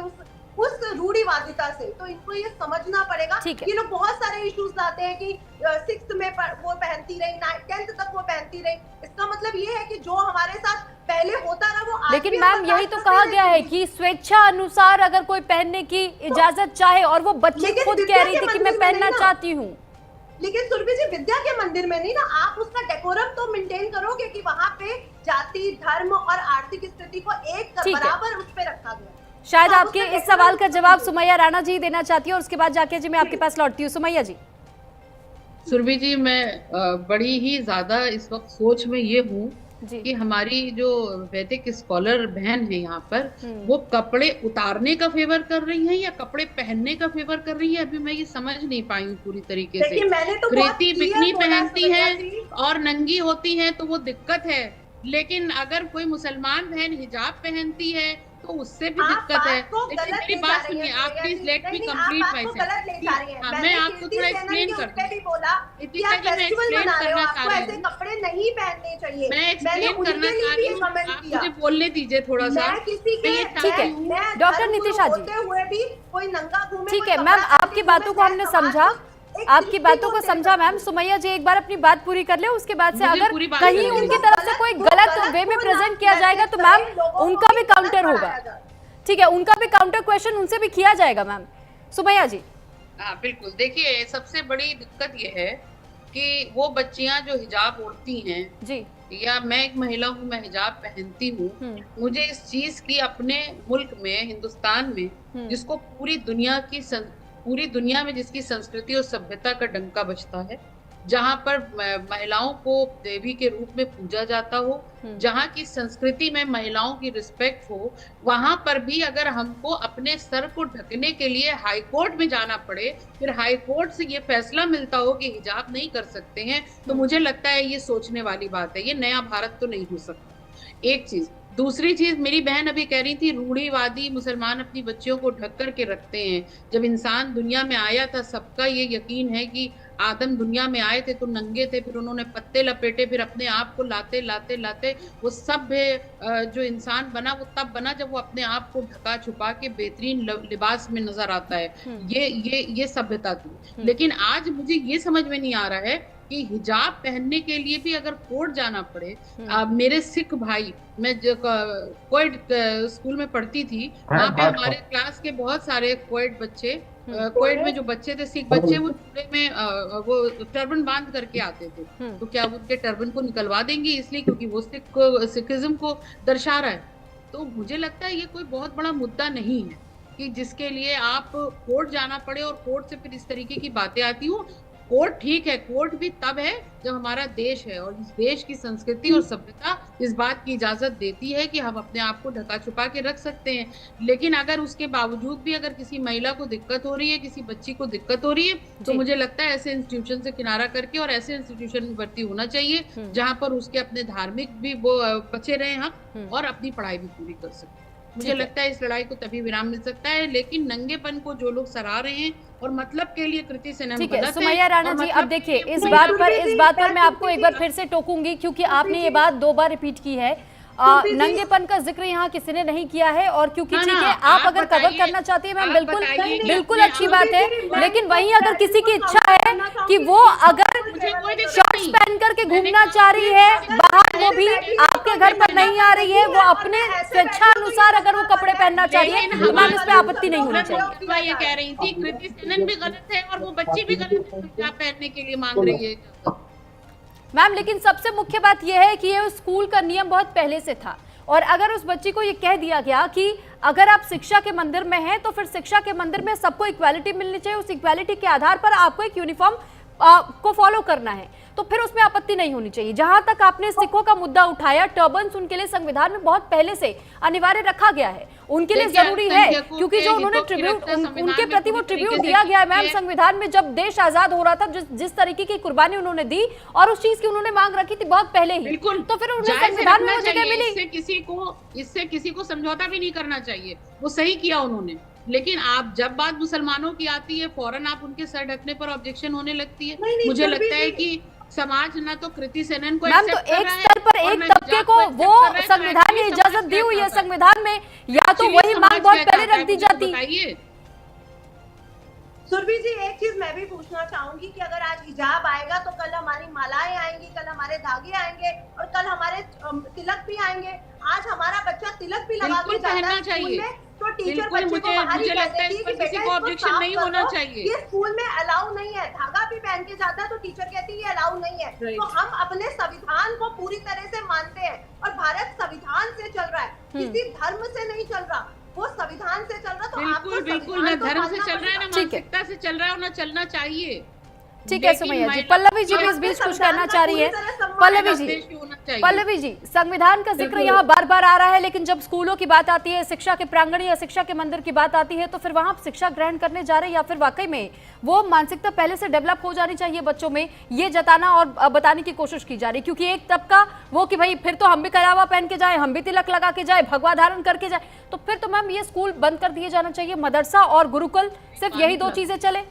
उस रूढ़िवादिता से। तो इनको ये समझना पड़ेगा। ये लोग बहुत सारे इश्यूज लाते हैं कि 6th में वो पहनती रही, 10th तक वो पहनती रही। इसका मतलब ये है कि जो हमारे साथ पहले होता रहा वो आज। लेकिन मैम, यही तो कहा गया है कि स्वेच्छा अनुसार अगर कोई पहनने की इजाजत चाहे, और वो बच्ची खुद कह रही थी कि मैं पहनना चाहती हूँ। लेकिन सुरभि जी, विद्या के मंदिर में नहीं ना, आप उसका डेकोरम तो मेंटेन करोगे कि वहाँ पे जाति, धर्म और आर्थिक स्थिति को एक बराबर उस पे रखा गया। शायद आपके इस सवाल का जवाब सुमैया राणा जी देना चाहती है, और उसके बाद जाके जी मैं आपके पास लौटती हूँ। सुमैया जी। सुरभि जी, मैं बड़ी ही ज्यादा इस वक्त सोच में ये हूँ कि हमारी जो वैदिक स्कॉलर बहन है यहाँ पर, वो कपड़े उतारने का फेवर कर रही है या कपड़े पहनने का फेवर कर रही है, अभी मैं ये समझ नहीं पाई हूँ पूरी तरीके से। कृति बिकनी पहनती है और नंगी होती है तो वो दिक्कत है, लेकिन अगर कोई मुसलमान बहन हिजाब पहनती है तो उससे भी दिक्कत है। लेकिन मेरी बात सुनिए, आप please let me complete my sentence. मैं आपको थोड़ा एक्सप्लेन करती हूँ। कपड़े नहीं पहनने चाहिए, मैं एक्सप्लेन करना चाह रही हूँ, आप मुझे बोलने दीजिए थोड़ा सा। ठीक है डॉक्टर नितिशा जी, हुए भी कोई नंगा घूमे। ठीक है मैम, आपकी बातों को हमने समझा, आपकी बातों को समझा मैम। सुमैया जी एक बार अपनी बात पूरी कर ले, उसके बाद से अगर कहीं उनकी तरफ से कोई गलत वे में प्रेजेंट किया जाएगा तो मैम उनका भी काउंटर होगा। ठीक है, उनका भी काउंटर क्वेश्चन उनसे भी किया जाएगा मैम। सुमैया जी। हाँ बिल्कुल, देखिए सबसे बड़ी दिक्कत ये है कि वो बच्चियां जो हिजाब ओढ़ती हैं जी, या मैं एक महिला हूँ, मैं हिजाब पहनती हूँ, मुझे इस चीज की अपने मुल्क में, हिंदुस्तान में, जिसको पूरी दुनिया में जिसकी संस्कृति और सभ्यता का डंका बजता है, जहाँ पर महिलाओं को देवी के रूप में पूजा जाता हो, जहाँ की संस्कृति में महिलाओं की रिस्पेक्ट हो, वहां पर भी अगर हमको अपने सर को ढकने के लिए हाई कोर्ट में जाना पड़े, फिर हाई कोर्ट से ये फैसला मिलता हो कि हिजाब नहीं कर सकते हैं, तो मुझे लगता है ये सोचने वाली बात है। ये नया भारत तो नहीं हो सकता। एक चीज। दूसरी चीज, मेरी बहन अभी कह रही थी रूढ़िवादी मुसलमान अपनी बच्चियों को ढक करके रखते हैं। जब इंसान दुनिया में आया था, सबका ये यकीन है कि आदम दुनिया में आए थे तो नंगे थे, फिर उन्होंने पत्ते लपेटे, फिर अपने आप को लाते लाते लाते वो सभ्य जो इंसान बना वो तब बना जब वो अपने आप को ढका छुपा के बेहतरीन लिबास में नजर आता है। ये सभ्यता थी। लेकिन आज मुझे ये समझ में नहीं आ रहा है कि हिजाब पहनने के लिए भी अगर कोर्ट जाना पड़े। मेरे सिख भाई, मैं कोएड स्कूल में पढ़ती थी, वहाँ पे हमारे क्लास के बहुत सारे कोएड बच्चे, कोएड में जो बच्चे थे, सिख बच्चे, वो चूल्हे में वो टर्बन बांध करके आते थे। तो क्या वो उनके टर्बन को निकलवा देंगे इसलिए क्योंकि वो सिखिज्म को दर्शा रहा है? तो मुझे लगता है ये कोई बहुत बड़ा मुद्दा नहीं है कि जिसके लिए आप कोर्ट जाना पड़े और कोर्ट से फिर इस तरीके की बातें आती हो। कोर्ट ठीक है, कोर्ट भी तब है जब हमारा देश है और इस देश की संस्कृति और सभ्यता इस बात की इजाजत देती है कि हम अपने आप को ढका छुपा के रख सकते हैं। लेकिन अगर उसके बावजूद भी अगर किसी महिला को दिक्कत हो रही है, किसी बच्ची को दिक्कत हो रही है, तो मुझे लगता है ऐसे इंस्टीट्यूशन से किनारा करके और ऐसे इंस्टीट्यूशन में भर्ती होना चाहिए जहाँ पर उसके अपने धार्मिक भी वो बचे रहे हक और अपनी पढ़ाई भी पूरी कर सकते। मुझे लगता है इस लड़ाई को तभी विराम मिल सकता है, लेकिन नंगेपन को जो लोग सराह रहे हैं और मतलब के लिए कृति सेनन ठीक है। सुमैया राणा जी, अब देखिए इस बात पर मैं आपको एक बार फिर से टोकूंगी, क्योंकि आपने ये बात 2 बार रिपीट की है। नंगेपन का जिक्र यहाँ किसी ने नहीं किया है, और क्योंकि ठीक है आप अगर कवर करना चाहती है मैम, बिल्कुल अच्छी बात है, लेकिन वहीं अगर किसी की इच्छा है कि वो अगर शॉर्ट्स पहन करके घूमना चाह रही है बाहर, वो भी आपके घर पर नहीं आ रही है, वो अपने स्वेच्छा अनुसार अगर वो कपड़े पहनना चाह रही है, तो मैम इस पे आपत्ति नहीं होनी चाहिए। ये कह रही थी कृति सेनन भी गलत है और वो बच्ची भी गलत है, हिजाब पहनने के लिए मांग रही है मैम। लेकिन सबसे मुख्य बात यह है कि ये स्कूल का नियम बहुत पहले से था, और अगर उस बच्ची को ये कह दिया गया कि अगर आप शिक्षा के मंदिर में हैं तो फिर शिक्षा के मंदिर में सबको इक्वालिटी मिलनी चाहिए, उस इक्वालिटी के आधार पर आपको एक यूनिफॉर्म को फॉलो करना है, तो फिर उसमें आपत्ति नहीं होनी चाहिए। जहां तक आपने सिखों का मुद्दा उठाया, टर्बन्स उनके लिए संविधान में बहुत पहले से अनिवार्य रखा गया है, उनके लिए जरूरी है, क्योंकि जो उन्होंने ट्रिब्यूट उनके प्रति वो ट्रिब्यूट दिया गया है मैम संविधान में, जब देश आजाद हो रहा था, जिस तरीके की कुर्बानी उन्होंने दी और उस चीज की उन्होंने मांग रखी थी बहुत पहले ही, तो फिर उन्हें संविधान में वो जगह मिली। इससे किसी को समझौता भी नहीं करना चाहिए, वो सही किया उन्होंने। लेकिन आप जब बात मुसलमानों की आती है, फौरन आप उनके सर ढकने पर ऑब्जेक्शन होने लगती है। मुझे लगता है कि समाज ना तो कृति सेनन को मैम, तो एक स्तर पर एक तबके को वो संविधान ने इजाजत दी हुई है, संविधान में या तो वही मांग बहुत पहले रख दी जाती। सुरभि जी, एक चीज मैं भी पूछना चाहूंगी कि अगर आज हिजाब आएगा तो कल हमारी मालाएं आएंगी, कल हमारे धागे आएंगे और कल हमारे तिलक भी आएंगे। आज हमारा बच्चा तिलक भी लगा के जाता है स्कूल में, तो टीचर बच्चे को बाहर ही कह देती है कि बेटा इसको साफ कर दो, ये स्कूल में अलाउ नहीं है। धागा भी पहन के जाता है तो टीचर कहती है ये अलाउ नहीं है। तो हम अपने संविधान को पूरी तरह से मानते हैं और भारत संविधान से चल रहा है, किसी धर्म से नहीं चल रहा, वो संविधान से चल रहा। तो बिल्कुल ना धर्म से चल रहा है, ना मानसिकता से चल रहा है, और ना चलना चाहिए। ठीक है सुमैया जी, पल्लवी जी भी इस बीच कुछ कहना चाह रही है। पल्लवी जी, संविधान का जिक्र यहाँ बार बार आ रहा है, लेकिन जब स्कूलों की बात आती है, शिक्षा के प्रांगण या शिक्षा के मंदिर की बात आती है, तो फिर वहां शिक्षा ग्रहण करने जा रहे हैं या फिर वाकई में वो मानसिकता पहले से डेवलप हो जानी चाहिए बच्चों में, ये जताना और बताने की कोशिश की जा रही है। क्योंकि एक तबका वो कि भाई फिर तो हम भी कलावा पहन के जाए, हम भी तिलक लगा के जाए, भगवा धारण करके जाए, तो फिर तो मैम ये स्कूल बंद कर दिए जाना चाहिए। मदरसा और गुरुकुल, सिर्फ यही 2 चीजें चले।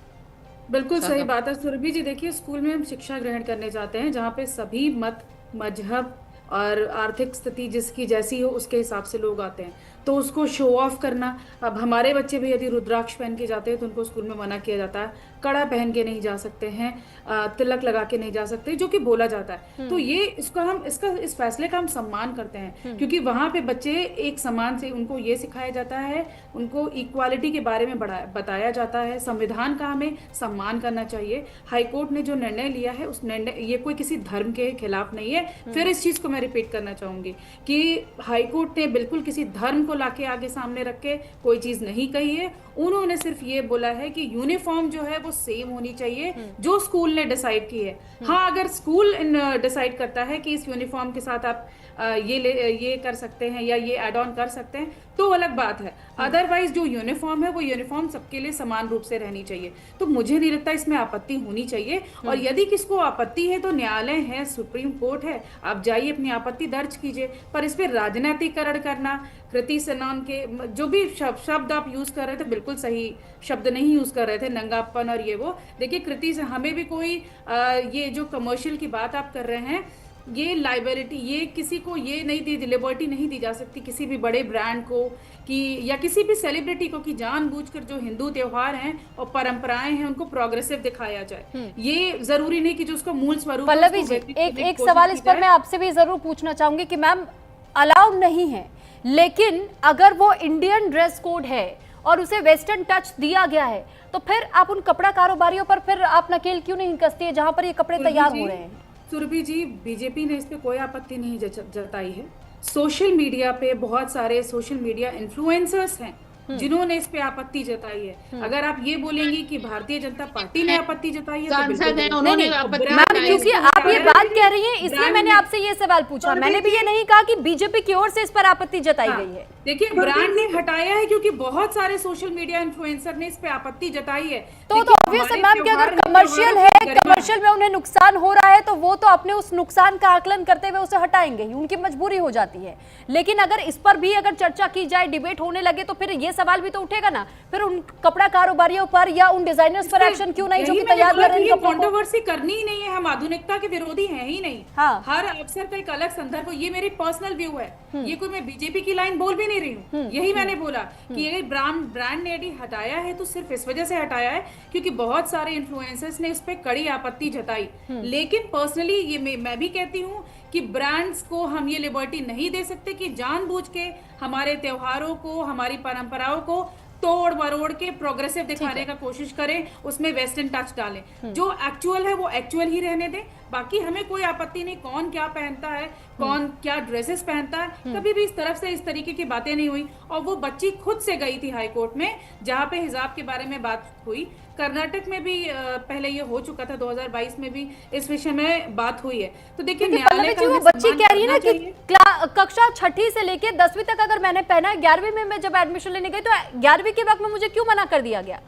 बिल्कुल सही बात है सुरभि जी। देखिए, स्कूल में हम शिक्षा ग्रहण करने जाते हैं जहाँ पे सभी मत, मजहब और आर्थिक स्थिति जिसकी जैसी हो उसके हिसाब से लोग आते हैं, तो उसको शो ऑफ करना। अब हमारे बच्चे भी यदि रुद्राक्ष पहन के जाते हैं तो उनको स्कूल में मना किया जाता है, कड़ा पहन के नहीं जा सकते हैं, तिलक लगा के नहीं जा सकते, जो कि बोला जाता है। तो ये इस फैसले का हम सम्मान करते हैं, क्योंकि वहाँ पे बच्चे एक समान से, उनको ये सिखाया जाता है, उनको इक्वालिटी के बारे में बताया जाता है, संविधान का हमें सम्मान करना चाहिए। हाईकोर्ट ने जो निर्णय लिया है, उस निर्णय, ये कोई किसी धर्म के खिलाफ नहीं है। फिर इस चीज को मैं रिपीट करना चाहूंगी कि हाईकोर्ट ने बिल्कुल किसी धर्म को लाके आगे सामने रख के कोई चीज नहीं कही है। उन्होंने सिर्फ ये बोला है कि यूनिफॉर्म जो है वो सेम होनी चाहिए, जो स्कूल ने डिसाइड की है। हाँ, अगर स्कूल डिसाइड करता है कि इस यूनिफॉर्म के साथ आप ये कर सकते हैं या ये एड ऑन कर सकते हैं, तो अलग बात है। अदरवाइज जो यूनिफॉर्म है वो यूनिफॉर्म सबके लिए समान रूप से रहनी चाहिए। तो मुझे नहीं लगता इसमें आपत्ति होनी चाहिए। और यदि किसको आपत्ति है तो न्यायालय है, सुप्रीम कोर्ट है, आप जाइए अपनी आपत्ति दर्ज कीजिए। पर इस पर राजनीतिकरण करना, कृति सेनन के जो भी शब्द आप यूज कर रहे थे, बिल्कुल सही शब्द नहीं यूज कर रहे थे, नंगापन और ये वो। देखिए, कृति से हमें भी कोई ये जो कमर्शियल की बात आप कर रहे हैं, ये लाइबिलिटी, ये किसी को ये नहीं दी, लिबर्टी नहीं दी जा सकती किसी भी बड़े ब्रांड को कि या किसी भी सेलिब्रिटी को कि जानबूझकर जो हिंदू त्योहार हैं और परंपराएं हैं उनको प्रोग्रेसिव दिखाया जाए। ये जरूरी नहीं कि जो उसका मूल स्वरूप। पल्लवी जी, एक सवाल इस पर मैं आपसे भी जरूर पूछना चाहूंगी कि मैम, अलाउ नहीं है, लेकिन अगर वो इंडियन ड्रेस कोड है और उसे वेस्टर्न टच दिया गया है, तो फिर आप उन कपड़ा कारोबारियों पर फिर आप नकेल क्यों नहीं कसती है जहां पर ये कपड़े तैयार हो रहे हैं? सुरभि जी, बीजेपी ने इस पे कोई आपत्ति नहीं जताई है। सोशल मीडिया पे बहुत सारे सोशल मीडिया इन्फ्लुएंसर्स हैं, जिन्होंने इस पे आपत्ति जताई है। अगर आप ये बोलेंगी कि भारतीय जनता पार्टी ने आपत्ति जताई है तो सांसद हैं, बिल्कुल उन्होंने नहीं, आपत्ति मैम, जताई है। क्योंकि आप ये बात कह रही हैं इसलिए मैंने आपसे ये सवाल पूछा। मैंने भी ये नहीं कहा कि बीजेपी की ओर से इस पर आपत्ति जताई गई है। देखिए, ब्रांड ने हटाया है क्योंकि बहुत सारे सोशल मीडिया इन्फ्लुएंसर ने इस पे आपत्ति जताई है। तो ऑब्वियस है मैम कि अगर कमर्शियल है, कमर्शियल में उन्हें नुकसान हो रहा है तो वो तो अपने उस नुकसान का आकलन करते हुए उसे हटाएंगे ही, उनकी मजबूरी हो जाती है। लेकिन अगर इस पर भी अगर चर्चा की जाए, डिबेट होने लगे तो फिर ये सवाल भी तो उठेगा ना, फिर उन कपड़ा कारोबारियों पर या उन डिजाइनर्स पर एक्शन क्यों नहीं जो कि तैयार कर रहे हैं। कंट्रोवर्सी करनी ही नहीं है, हम आधुनिकता के विरोधी हैं ही नहीं। हाँ। हर अवसर का एक अलग संदर्भ हो, ये मेरी पर्सनल व्यू है, ये कोई मैं बीजेपी की लाइन बोल भी नहीं रही हूँ। यही मैंने बोला कि अगर ब्रांड ने यदि हटाया है तो सिर्फ इस वजह से हटाया है क्योंकि बहुत सारे इन्फ्लुएंसर्स ने इस पे कड़ी आपत्ति जताई। लेकिन पर्सनली ये मैं भी कहती हूँ कि ब्रांड्स को हम ये लिबर्टी नहीं दे सकते कि जानबूझ के हमारे त्योहारों को, हमारी परंपराओं को तोड़ मरोड़ के प्रोग्रेसिव दिखाने का कोशिश करें, उसमें वेस्टर्न टच डालें। जो एक्चुअल है वो एक्चुअल ही रहने दें। बाकी हमें कोई आपत्ति नहीं कौन क्या पहनता है, कौन क्या ड्रेसेस पहनता है, कभी भी इस तरफ से इस तरीके की बातें नहीं हुई। और वो बच्ची खुद से गई थी हाई कोर्ट में जहाँ पे हिजाब के बारे में बात हुई। कर्नाटक में भी पहले ये हो चुका था, 2022 में भी इस विषय में बात हुई है। तो देखिए, न्यायालय का बच्ची कह रही है ना कि कक्षा 6ठी से लेके 10वीं तक अगर मैंने पहना, 11वीं में मैं जब एडमिशन लेने गई तो 11वीं के वक्त में मुझे क्यों मना कर दिया गया।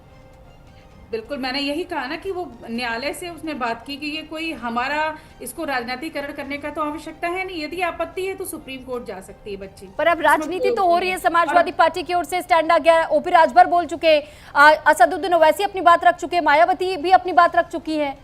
बिल्कुल, मैंने यही कहा ना कि वो न्यायालय से उसने बात की कि ये कोई हमारा इसको राजनीतिकरण करने का तो आवश्यकता है नहीं। यदि आपत्ति है तो सुप्रीम कोर्ट जा सकती है बच्ची। पर अब राजनीति तो हो रही है, समाजवादी पार्टी की ओर से स्टैंड आ गया, ओपी राजभर बोल चुके, असदुद्दीन ओवैसी अपनी बात रख चुके, मायावती भी अपनी बात रख चुकी है।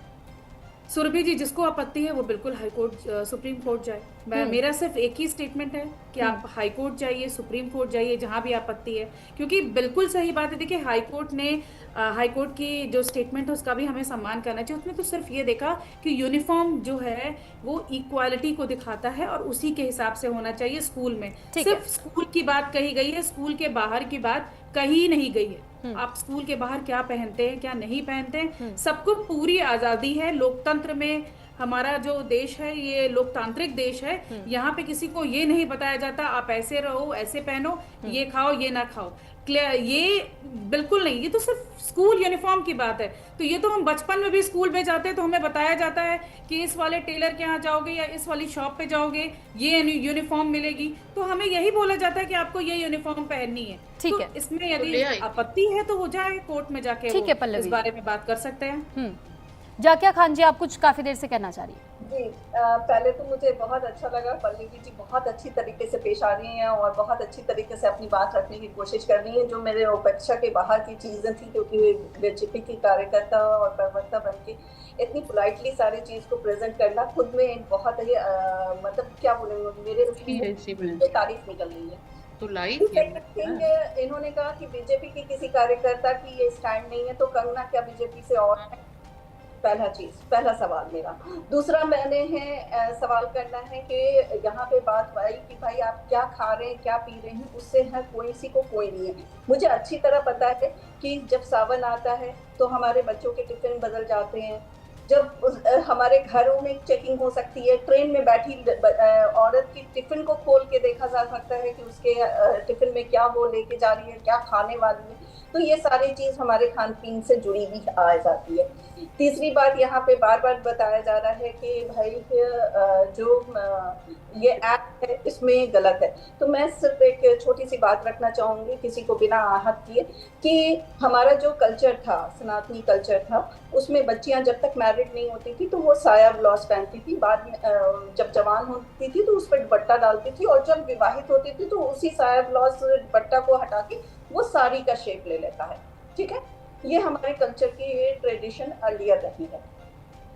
सुरभि जी, जिसको आपत्ति है वो बिल्कुल हाई कोर्ट, सुप्रीम कोर्ट जाए। मेरा सिर्फ एक ही स्टेटमेंट है कि आप हाई कोर्ट जाइए, सुप्रीम कोर्ट जाइए, जहां भी आपत्ति है। क्योंकि बिल्कुल सही बात है, देखिए हाई कोर्ट की जो स्टेटमेंट है उसका भी हमें सम्मान करना चाहिए। उसमें तो सिर्फ ये देखा कि यूनिफॉर्म जो है वो इक्वालिटी को दिखाता है और उसी के हिसाब से होना चाहिए स्कूल में। सिर्फ स्कूल की बात कही गई है, स्कूल के बाहर की बात कही नहीं गई है। आप स्कूल के बाहर क्या पहनते हैं, क्या नहीं पहनते हैं, सबको पूरी आजादी है। लोकतंत्र में हमारा जो देश है ये लोकतांत्रिक देश है। यहाँ पे किसी को ये नहीं बताया जाता आप ऐसे रहो, ऐसे पहनो, ये खाओ, ये ना खाओ। ये बिल्कुल नहीं, ये तो सिर्फ स्कूल यूनिफॉर्म की बात है। तो ये तो हम बचपन में भी स्कूल में जाते हैं तो हमें बताया जाता है कि इस वाले टेलर के यहाँ जाओगे या इस वाली शॉप पे जाओगे, ये यूनिफॉर्म मिलेगी। तो हमें यही बोला जाता है कि आपको ये यूनिफॉर्म पहननी है। ठीक है, इसमें यदि आपत्ति है तो वो जाए कोर्ट में जाके इस बारे में बात कर सकते हैं। जाकिया खान जी, आप कुछ काफी देर से कहना चाह रही हैं। जी, पहले तो मुझे बहुत अच्छा लगा, पल्लवी जी बहुत अच्छी तरीके से पेश आ रही हैं और बहुत अच्छी तरीके से अपनी बात रखने की कोशिश कर रही हैं, जो मेरे उपेक्षा के बाहर की चीज़ें थी। क्योंकि बीजेपी की कार्यकर्ता और प्रवक्ता बन के इतनी पोलाइटली सारी चीज़ को प्रेजेंट करना खुद में एक बहुत ही मतलब क्या बोलेंगे, मेरे तारीफ निकल रही है। तो इन्होंने कहा कि बीजेपी की किसी कार्यकर्ता की ये स्टैंड नहीं है, तो कंगना क्या बीजेपी से और है? पहला सवाल मेरा। दूसरा मैंने सवाल करना है कि यहाँ पे बात आई कि भाई आप क्या खा रहे हैं, क्या पी रहे हैं, उससे है किसी को कोई नहीं है। मुझे अच्छी तरह पता है कि जब सावन आता है तो हमारे बच्चों के टिफिन बदल जाते हैं, जब हमारे घरों में चेकिंग हो सकती है, ट्रेन में बैठी औरत की टिफिन को खोल के देखा जा सकता है कि उसके टिफिन में क्या वो लेके जा रही है, क्या खाने वाली है। तो ये सारी चीज हमारे खान पीन से जुड़ी हुई आ जाती है। तीसरी बात यहाँ पे बार बार बताया जा रहा है कि भाई जो ये ऐप है इसमें गलत है। तो मैं सिर्फ एक छोटी सी बात रखना चाहूंगी, किसी को बिना आहत किए, कि हमारा जो कल्चर था, सनातनी कल्चर था, उसमें बच्चियां जब तक मैरिड नहीं होती थी तो वो साया ब्लाउज पहनती थी। बाद में जब जवान होती थी तो उस पर दुपट्टा डालती थी, और जब विवाहित होती थी तो उसी साया ब्लाउज दुपट्टा को हटा के वो साड़ी का शेप ले लेता है। ठीक है, ये हमारे कल्चर की ट्रेडिशन अर्लियर रही है।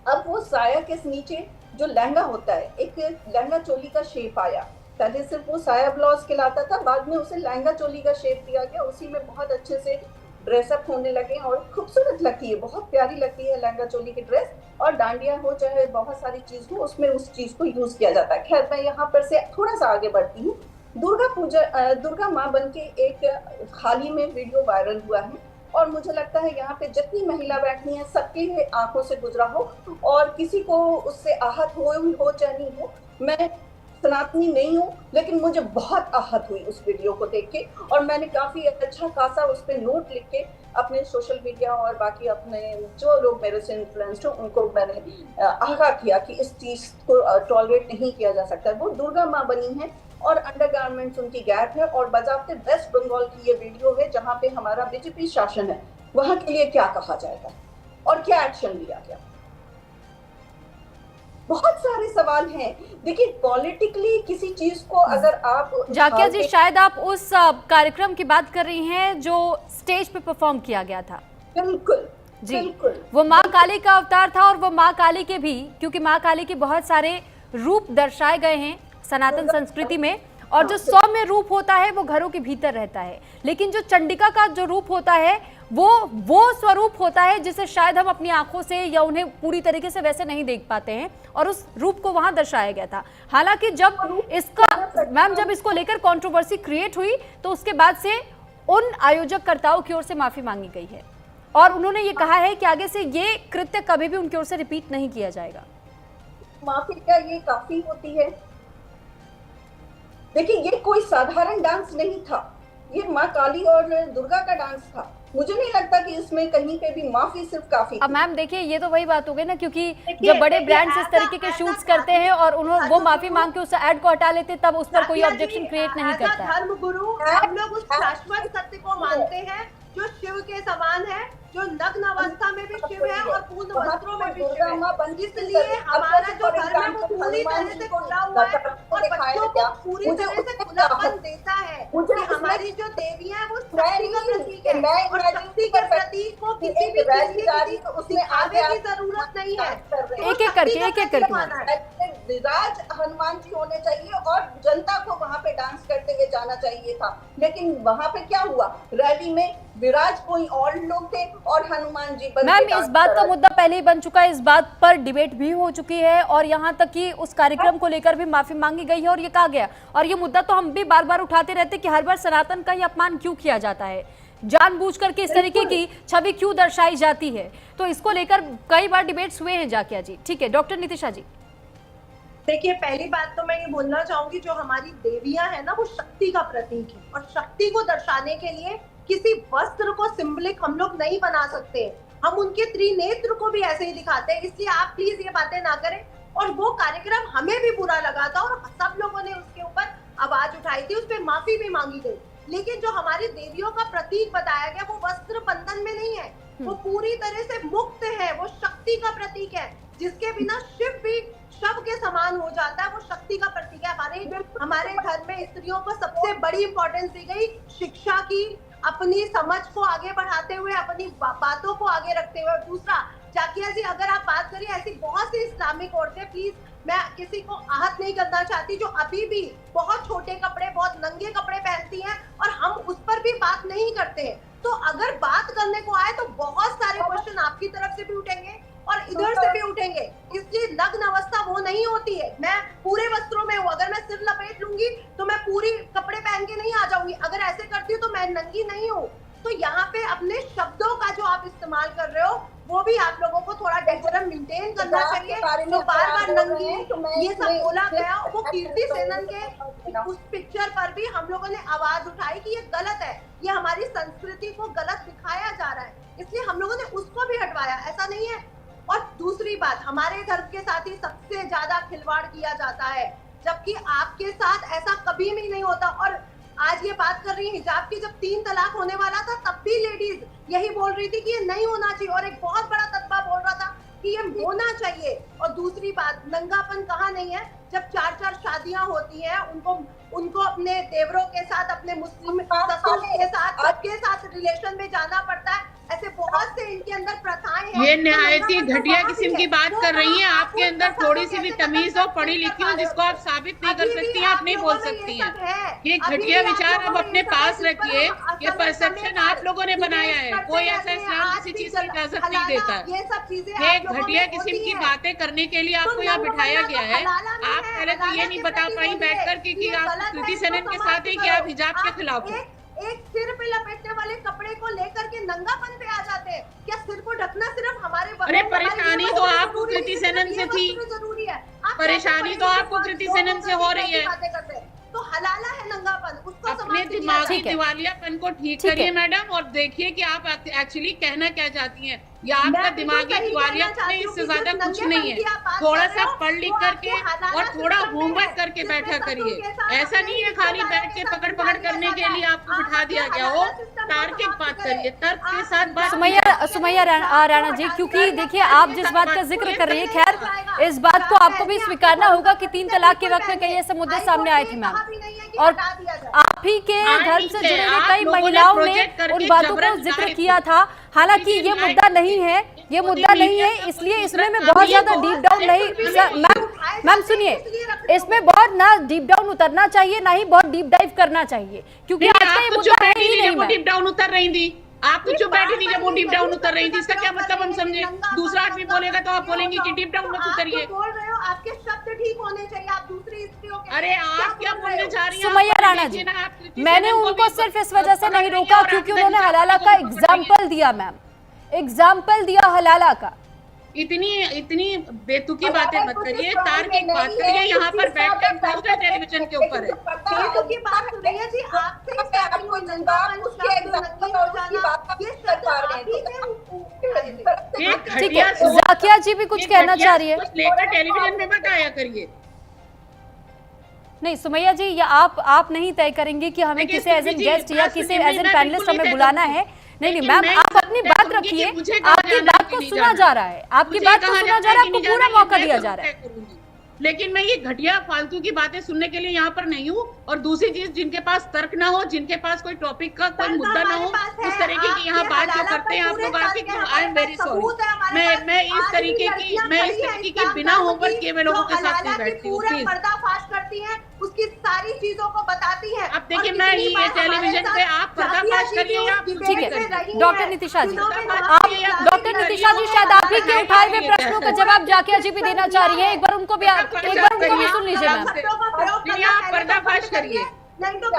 अब वो साया के नीचे जो लहंगा होता है, एक लहंगा चोली का शेप आया। पहले सिर्फ वो साया ब्लाउज कहलाता था, बाद में उसे लहंगा चोली का शेप दिया गया। उसी में बहुत अच्छे से ड्रेसअप होने लगे और खूबसूरत लगती है, बहुत प्यारी लगती है लहंगा चोली की ड्रेस। और डांडिया हो चाहे बहुत सारी चीज हो, उसमें उस चीज को यूज किया जाता है। खैर, मैं यहाँ पर से थोड़ा सा आगे बढ़ती हूँ। दुर्गा माँ बन के एक हाल ही में वीडियो वायरल हुआ है, और मुझे लगता है यहाँ पे जितनी महिला बैठी है सबके आंखों से गुजरा हो, और किसी को उससे आहत हो चाहे नहीं हो। मैं सनातनी नहीं हूँ, लेकिन मुझे बहुत आहत हुई उस वीडियो को देख के, और मैंने काफी अच्छा खासा उस पर नोट लिख के अपने सोशल मीडिया और बाकी अपने जो लोग मेरे से इन्फ्लुएंस्ड हो उनको मैंने आगाह किया कि इस चीज को टॉलरेट नहीं किया जा सकता। वो दुर्गा माँ बनी है और अंडरगारमेंट्स उनकी गैप है, और बजाते वेस्ट बंगाल की ये वीडियो है जहाँ पे हमारा बीजेपी शासन है, वहां के लिए क्या कहा जाएगा और क्या एक्शन लिया गया। बहुत सारे सवाल हैं। देखिए, पॉलिटिकली किसी चीज को अगर आप जाकिया जी, शायद आप उस कार्यक्रम की बात कर रही हैं जो स्टेज पे परफॉर्म किया गया था। बिल्कुल जी, बिल्कुल। वो माँ काली का अवतार था, और वो माँ काली के भी, क्योंकि माँ काली के बहुत सारे रूप दर्शाए गए हैं सनातन संस्कृति में, और जो सौम्य रूप होता है वो घरों के भीतर रहता है, लेकिन जो चंडिका का जो रूप होता है वो स्वरूप होता है जिसे शायद हम अपनी आंखों से या उन्हें पूरी तरीके से वैसे नहीं देख पाते हैं, और उस रूप को वहां दर्शाया गया था। हालांकि जब इसको लेकर कंट्रोवर्सी क्रिएट हुई तो उसके बाद से उन आयोजककर्ताओं की ओर से माफी मांगी गई है, और उन्होंने ये कहा है कि आगे से ये कृत्य कभी भी उनकी ओर से रिपीट नहीं किया जाएगा। माफी क्या ये काफी होती है? देखिए, ये कोई साधारण डांस नहीं था, ये माँ काली और दुर्गा का डांस था। मुझे नहीं लगता कि इसमें कहीं पे भी माफी सिर्फ काफी। अब मैम देखिए, ये तो वही बात हो गई ना, क्योंकि जब बड़े ब्रांड्स इस तरीके के शूट्स करते हैं और उन्होंने वो माफी मांग के उस ऐड को हटा लेते, तब उस पर कोई ऑब्जेक्शन क्रिएट नहीं करता है। धर्म गुरु हम लोग उस शाश्वत सत्य को मानते हैं जो शिव के समान है, जो नग्न अवस्था में भी शिव है और पूर्ण वस्त्रों में भी शिव है। इसलिए हमारा जो धर्म है वो पूरी तरह से खुला हुआ है और बच्चों को पूरी तरह से खुलापन देता है कि हमारी जो देवियां हैं वो शक्ति का प्रतीक है, और शक्ति के प्रतीक को किसी भी चीज की उसमें आगे की जरूरत नहीं है। एक एक करके विराज हनुमान जी होने चाहिए और जनता को वहां पे डांस करते हुए जाना चाहिए था, लेकिन वहां पे क्या हुआ, रैली में विराज कोई और लोग थे और हनुमान जी बन। मैम, इस बात का मुद्दा पहले ही बन चुका है, इस बात पर डिबेट भी हो चुकी है, और यहाँ तक कि उस कार्यक्रम को लेकर भी माफी मांगी गई है, और ये कहा गया, और ये मुद्दा तो हम भी बार बार उठाते रहते कि हर बार सनातन का ही अपमान क्यों किया जाता है, जानबूझकर के इस तरीके की छवि क्यों दर्शाई जाती है। तो इसको लेकर कई बार डिबेट्स हुए हैं जाकिया जी। ठीक है, डॉक्टर नितिशा जी। देखिए, पहली बात तो मैं ये बोलना चाहूंगी, जो हमारी देवियां है ना वो शक्ति का प्रतीक है, और शक्ति को दर्शाने के लिए किसी वस्त्र को सिंबलिक हम लोग नहीं बना सकते। हम उनके त्रिनेत्र को भी ऐसे ही दिखाते हैं, इसलिए आप प्लीज ये बातें ना करें। और वो कार्यक्रम हमें भी बुरा लगा था और सब लोगों ने उसके ऊपर आवाज उठाई थी, उस पर माफी भी मांगी गई, लेकिन जो हमारी देवियों का प्रतीक बताया गया वो वस्त्र बंधन में नहीं है, वो पूरी तरह से मुक्त है, वो शक्ति का प्रतीक है, जिसके बिना शिव भी शव के समान हो जाता है, वो शक्ति का प्रतीक है। हमारे धर्म में स्त्रियों को सबसे बड़ी इंपॉर्टेंस दी गई शिक्षा की, अपनी समझ को आगे बढ़ाते हुए, अपनी बातों को आगे रखते हुए। दूसरा, जाकिया जी, अगर आप बात करिए, ऐसी बहुत सी इस्लामिक औरतें, प्लीज मैं किसी को आहत नहीं करना चाहती, जो अभी भी बहुत छोटे कपड़े, बहुत नंगे कपड़े पहनती हैं, और हम उस पर भी बात नहीं करते हैं। तो अगर बात करने को आए तो बहुत सारे क्वेश्चन आपकी तरफ से भी उठेंगे और इधर से भी उठेंगे, इसलिए नग्न अवस्था वो नहीं होती है। मैं पूरे वस्त्रों में हूँ, अगर मैं सिर लपेट लूंगी तो मैं पूरी कपड़े पहन के नहीं आ जाऊंगी, अगर ऐसे करती हूँ तो मैं नंगी नहीं हूँ। तो यहाँ पे अपने शब्दों का जो आप इस्तेमाल कर रहे हो वो भी आप लोगों को थोड़ा डेकोरम मेंटेन करना चाहिए। तो बार बार नंगी ये सब बोला गया, वो कीर्ति सेनन के उस पिक्चर पर भी हम लोगों ने आवाज उठाई कि ये गलत है, ये हमारी संस्कृति को गलत दिखाया जा रहा है, इसलिए हम लोगों ने उसको भी हटवाया, ऐसा नहीं है। और दूसरी बात, हमारे धर्म के साथ ही सबसे ज्यादा खिलवाड़ किया जाता है, जबकि आपके साथ ऐसा कभी भी नहीं होता। और आज ये बात कर रही है हिजाब की, जब 3 तलाक होने वाला था तब भी लेडीज यही बोल रही थी कि ये नहीं होना चाहिए, और एक बहुत बड़ा तत्वा बोल रहा था कि ये होना चाहिए। और दूसरी बात, नंगापन कहाँ नहीं है, जब 4-4 शादियां होती हैं, उनको अपने देवरों के साथ, अपने मुस्लिम ससुर के साथ, सबके साथ रिलेशन में जाना पड़ता है। ऐसे बहुत से इनके अंदर प्रथाएं हैं। ये निहायत ही घटिया किस्म की बात कर रही हैं। आपके अंदर थोड़ी सी भी तमीज हो, पढ़ी लिखी हो, जिसको आप साबित नहीं कर सकती हैं, आप नहीं बोल सकती हैं। ये घटिया विचार आप अपने पास रखिए, ये परसेप्शन आप लोगों ने बनाया है, कोई ऐसा इस्लाम किसी चीज की इजाजत नहीं देता। ये घटिया किस्म की बातें करने के लिए आपको यहाँ बिठाया गया है। आप पहले तो ये नहीं बता पाई बैठकर कि आप कृति सेनन के साथ हैं कि आप हिजाब के खिलाफ हो। एक सिर पे लपेटने वाले कपड़े को लेकर के नंगापन पे आ जाते हैं। क्या सिर को ढकना सिर्फ हमारे अरे परेशानी तो आपको कृति सेनन से थी, जरूरी है। परेशानी तो आपको कृति सेनन से हो रही है। तो हलाला है नंगापन, उसको अपने दिमागी दिवालियापन को ठीक करिए मैडम, और देखिए कि आप एक्चुअली कहना क्या चाहती हैं। या आपका दिमागी दिवालियापन है, इससे ज्यादा कुछ नहीं है। थोड़ा सा पढ़ लिख करके और थोड़ा होमवर्क करके बैठा करिए। ऐसा नहीं है खाली बैठ के पकड़ करने के लिए आपको बिठा दिया गया हो। तार्किक बात करिए, तर्क के साथ बात। सुमैया राणा जी, क्योंकि देखिए आप जिस बात का जिक्र कर रही है, खैर इस बात को आपको भी स्वीकारना होगा कि 3 तलाक के वक्त में कई ऐसे मुद्दे सामने आए थे मैम, और आप ही के धर्म से जुड़े हुए कई महिलाओं ने उन बातों को जिक्र किया था। हालांकि ये मुद्दा नहीं है, ये मुद्दा नहीं है, इसलिए इसमें मैं बहुत ज्यादा डीप डाउन नहीं। मैम सुनिए, इसमें बहुत ना डीप डाउन उतरना चाहिए, ना ही बहुत डीप डाइव करना चाहिए, क्योंकि आज का ये मुद्दा है ही नहीं। डीप डाउन उतर रही थी, आप तो चुप बैठी थी जब वो डीप डाउन उतर रही थी। इसका क्या मतलब हम समझे? दूसरा आदमी बोलेगा तो आप बोलेंगे कि डीप डाउन मत उतरिए। बोल रहे हो, आपके शब्द ठीक होने चाहिए, आप दूसरी स्त्रियों के। अरे आप क्या बोलने जा रही हैं? सुमैया राणा जी, मैंने उनको सिर्फ इस वजह से नहीं रोका क्योंकि उन्होंने हलाला का एग्जाम्पल दिया मैम, एग्जाम्पल दिया हलाला का। इतनी बेतुकी बातें मत करिए, तार्किक बात करिए। यहाँ पर बैठकर नेशनल टेलीविजन के ऊपर है। बेतुकी बात सुनिए जी, आपसे ठीक है, जाकिया जी भी कुछ कहना चाह रही है, लेकर टेलीविजन में मत आया करिए। नहीं सुमैया जी, ये आप नहीं तय करेंगे कि हमें किसे एज एन गेस्ट या किसे एज एन पैनलिस्ट हमें बुलाना है। नहीं मैम, आप अपनी बात रखिए, आपकी बात को सुना जा रहा है, आपकी बात को सुना जा रहा है, आपको पूरा मौका दिया जा रहा है। लेकिन मैं ये घटिया फालतू की बातें सुनने के लिए यहाँ पर नहीं हूँ। और दूसरी चीज, जिनके पास तर्क ना हो, जिनके पास कोई टॉपिक का कोई मुद्दा ना हो, उस तरीके की यहाँ बात जो करते हैं आप लोग आके, आई एम वेरी सॉरी। मैं इस तरीके की बिना होमवर्क किए मैं लोगों के साथ नहीं बैठती हूँ। पर्दाफाश करती हैं, उसकी सारी चीजों को बताती है। अब देखिए, मैं ये टेलीविजन पे आप पर्दाफाश करिए या ठीक है। डॉक्टर नितिशा जी, डॉक्टर नितिशा जी, शायद आप ही के उठाए हुए प्रश्नों का जवाब जाकिया जी भी देना चाह रही है। एक बार उनको भी सुन लीजिए मैम। आप पर्दाफाश करिए,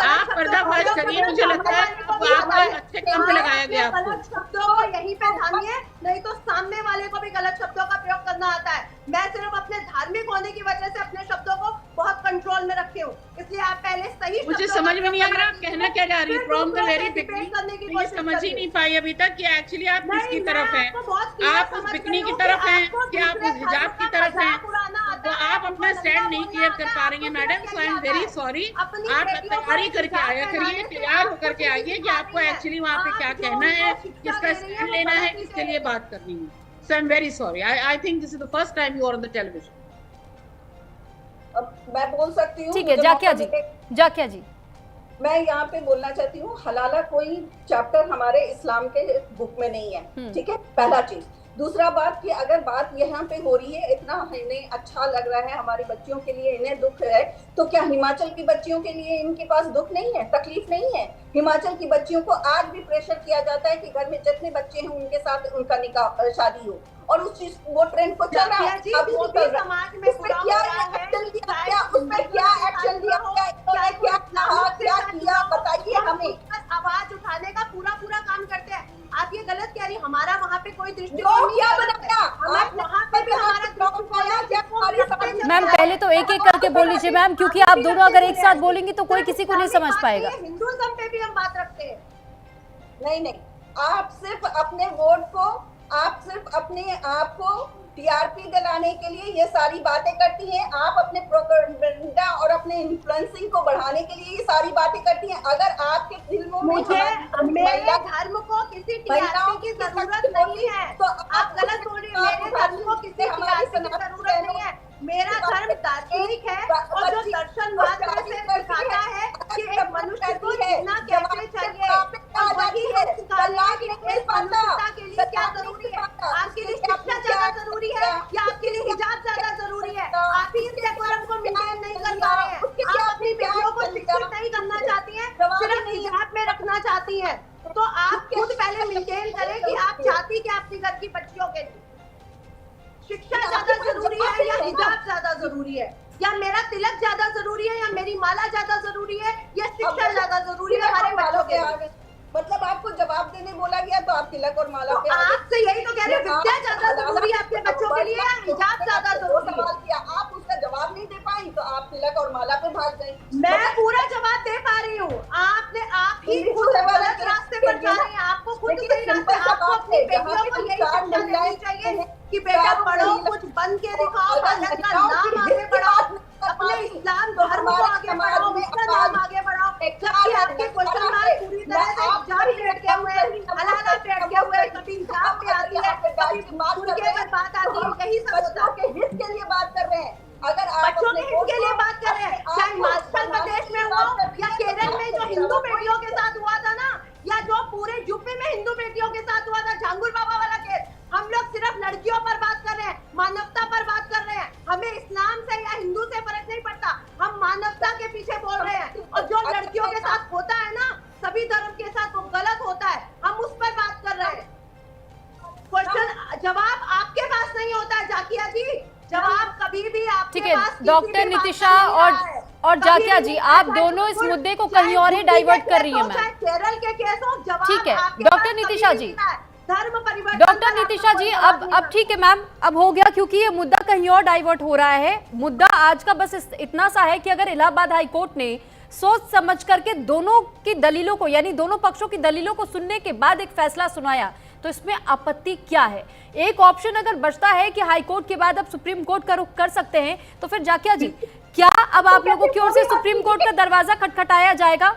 आप पर्दाफाश करिए। मुझे लगता है आपका अच्छे काम पे लगाया गया आपको। गलत शब्दों को यहीं पे थामिए, नहीं तो सामने वाले को भी गलत शब्दों का प्रयोग करना आता है। मैं सिर्फ अपने धार्मिक होने की वजह से अपने शब्दों को बहुत कंट्रोल में रखी हूँ, इसलिए आप पहले सही। मुझे समझ में नहीं आ रहा आप कहना क्या जा रही है। फ्रॉम द वेरी बिगनिंग मैं समझ ही नहीं पाई अभी तक कि एक्चुअली आप किसकी तरफ हैं। आप उस बिकनी की तरफ हैं कि आप उस हिजाब की तरफ हैं? तो आप अपना स्टैंड नहीं क्लियर कर पा रही हैं madam, so I am very sorry. आप तैयारी करके आया करिए, तैयार होकर के आइए कि आपको एक्चुअली वहाँ पे क्या कहना है, किसका स्टैंड लेना है, किसके लिए बात करनी है। So I am very sorry, I think this is the first time you are on the television. अब मैं बोल सकती हूँ? ठीक है जाकिया जी, मैं यहाँ पे बोलना चाहती हूँ, हलाला कोई चैप्टर हमारे इस्लाम के बुक में नहीं है, ठीक है, पहला चीज। दूसरा बात कि अगर बात यहाँ पे हो रही है, इतना इन्हें अच्छा लग रहा है, हमारी बच्चियों के लिए इन्हें दुख है, तो क्या हिमाचल की बच्चियों के लिए इनके पास दुख नहीं है, तकलीफ नहीं है? हिमाचल की बच्चियों को आज भी प्रेशर किया जाता है कि घर में जितने बच्चे हैं उनके साथ उनका निकाह शादी हो, और उस चीज वो ट्रेंड को चल रहा है। अभी वो समाज में उसमें क्या एक्शन लिया गया, उसमें क्या एक्शन लिया गया, क्या कहा, क्या किया, बताइए हमें। आवाज उठाने का पूरा काम करते हैं। आप ये गलत कह रही, हमारा वहाँ पे कोई दृष्टिकोण क्या बनाया, वहाँ पे भी हमारा। मैम पहले तो एक करके बोल लीजिए मैम, क्योंकि आप दोनों अगर एक साथ बोलेंगी तो कोई किसी को नहीं समझ पाएगा। हिंदुइज्म पे भी हम बात रखते हैं। नहीं, आप सिर्फ अपने वोट को, आप सिर्फ अपने आप को टीआरपी दिलाने के लिए ये सारी बातें करती हैं। आप अपने प्रोपेगेंडा और अपने इन्फ्लुएंसिंग को बढ़ाने के लिए ये सारी बातें करती हैं। अगर आपके फिल्मों में मेरे धर्म को किसी टीआरपी की जरूरत नहीं है, तो आप गलत बोल रही हैं। मेरे धर्म को किसी टीआरपी की जरूरत नहीं है। मेरा धर्म दार्शनिक है और जो दर्शनवाद में से दिखाता है कि एक मनुष्य को जीना कैसे चाहिए, और वही है सिखाना कि इस मनुष्यता के लिए क्या जरूरी है। आपके लिए शिक्षा ज्यादा जरूरी है या आपके लिए हिजाब ज्यादा जरूरी है? आप ही इस डेकोरम को मेंटेन नहीं कर पा रहे हैं। आप अपनी बेटियों को शिक्षित नहीं करना चाहती हैं, सिर्फ हिजाब में रखना चाहती हैं। तो आप खुद पहले मेंटेन करें कि आप चाहती क्या अपनी घर की बच्चियों के लिए। शिक्षा ज्यादा जरूरी है या हिजाब ज्यादा जरूरी है, या मेरा तिलक ज्यादा जरूरी है, या मेरी माला ज्यादा जरूरी है, या शिक्षा ज्यादा जरूरी है हमारे बच्चों के लिए? मतलब आपको जवाब देने बोला गया तो आप तिलक और माला पे आपसे यही तो कह रहे हैं, विद्या ज्यादा जरूरी है आपके बच्चों के लिए या हिजाब ज्यादा जरूरी है? आप उसका कि बेटा पढ़ो, कुछ बन के दिखाओ, भारत का नाम आगे बढ़ाओ, अपने इस्लाम धर्म को आगे बढ़ाओ, उसका नाम आगे बढ़ाओ। जबकि आपके क्वेश्चन मार्क पूरी तरह से जारी लटके हुए, अलाना पे अटके हुए, कभी हिसाब पे आती है, कभी मुर्गे पर बात आती है, यही सब होता है। हित के लिए बात कर रहे हैं, अगर बच्चों के हित के लिए बात कर रहे हैं, चाहे हिमाचल प्रदेश में हो या केरल में जो हिंदू बेटियों के साथ हुआ था ना, या जो पूरे यूपी में हिंदू बेटियों के साथ हुआ था, झांगुर बाबा वाला केस, हम लोग सिर्फ लड़कियों पर बात कर रहे हैं, मानवता पर बात कर रहे हैं। हमें इस्लाम से या हिंदू से फर्क नहीं पड़ता, हम मानवता के पीछे बोल रहे हैं। और जो लड़कियों के साथ होता है ना, सभी धर्म के साथ वो गलत होता है, हम उस पर बात कर रहे हैं। क्वेश्चन जवाब आपके पास नहीं होता है जाकिया जी, जवाब कभी भी आपके ठीक है पास डॉक्टर नितिशा और जाकिया जी, आप दोनों इस मुद्दे को कहीं और ही डाइवर्ट कर रही हैं मैम। केरल के केस हो, जवाब ठीक है आपके डॉक्टर पास नितिशा कभी जी, नहीं है। धर्म परिवर्तन डॉक्टर नितिशा जी, अब ठीक है मैम, अब हो गया, क्योंकि ये मुद्दा कहीं और डाइवर्ट हो रहा है। मुद्दा आज का बस इतना सा है कि अगर इलाहाबाद हाई कोर्ट ने सोच समझ करके दोनों की दलीलों को, यानी दोनों पक्षों की दलीलों को सुनने के बाद एक फैसला सुनाया, तो इसमें आपत्ति क्या है? एक ऑप्शन अगर बचता है कि हाई कोर्ट के बाद अब सुप्रीम कोर्ट का रुख कर सकते हैं, तो फिर जाकिया जी, क्या अब आप लोगों की ओर से सुप्रीम कोर्ट का दरवाजा खटखटाया जाएगा?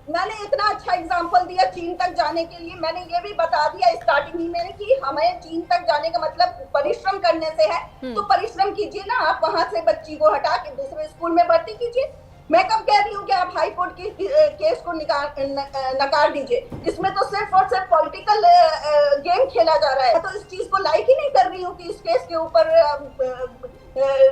मैंने इतना अच्छा एग्जांपल दिया चीन तक जाने के लिए, मैंने ये भी बता दिया स्टार्टिंग ही में कि हमें चीन तक जाने का मतलब परिश्रम करने से है, तो परिश्रम कीजिए ना, आप वहां से बच्ची को हटा के दूसरे स्कूल में भर्ती कीजिए। मैं कब कह रही हूँ कि आप हाई कोर्ट की केस को नकार दीजिए, इसमें तो सिर्फ और सिर्फ पॉलिटिकल गेम खेला जा रहा है। तो इस चीज को लाइक ही नहीं कर रही हूँ कि इस केस के ऊपर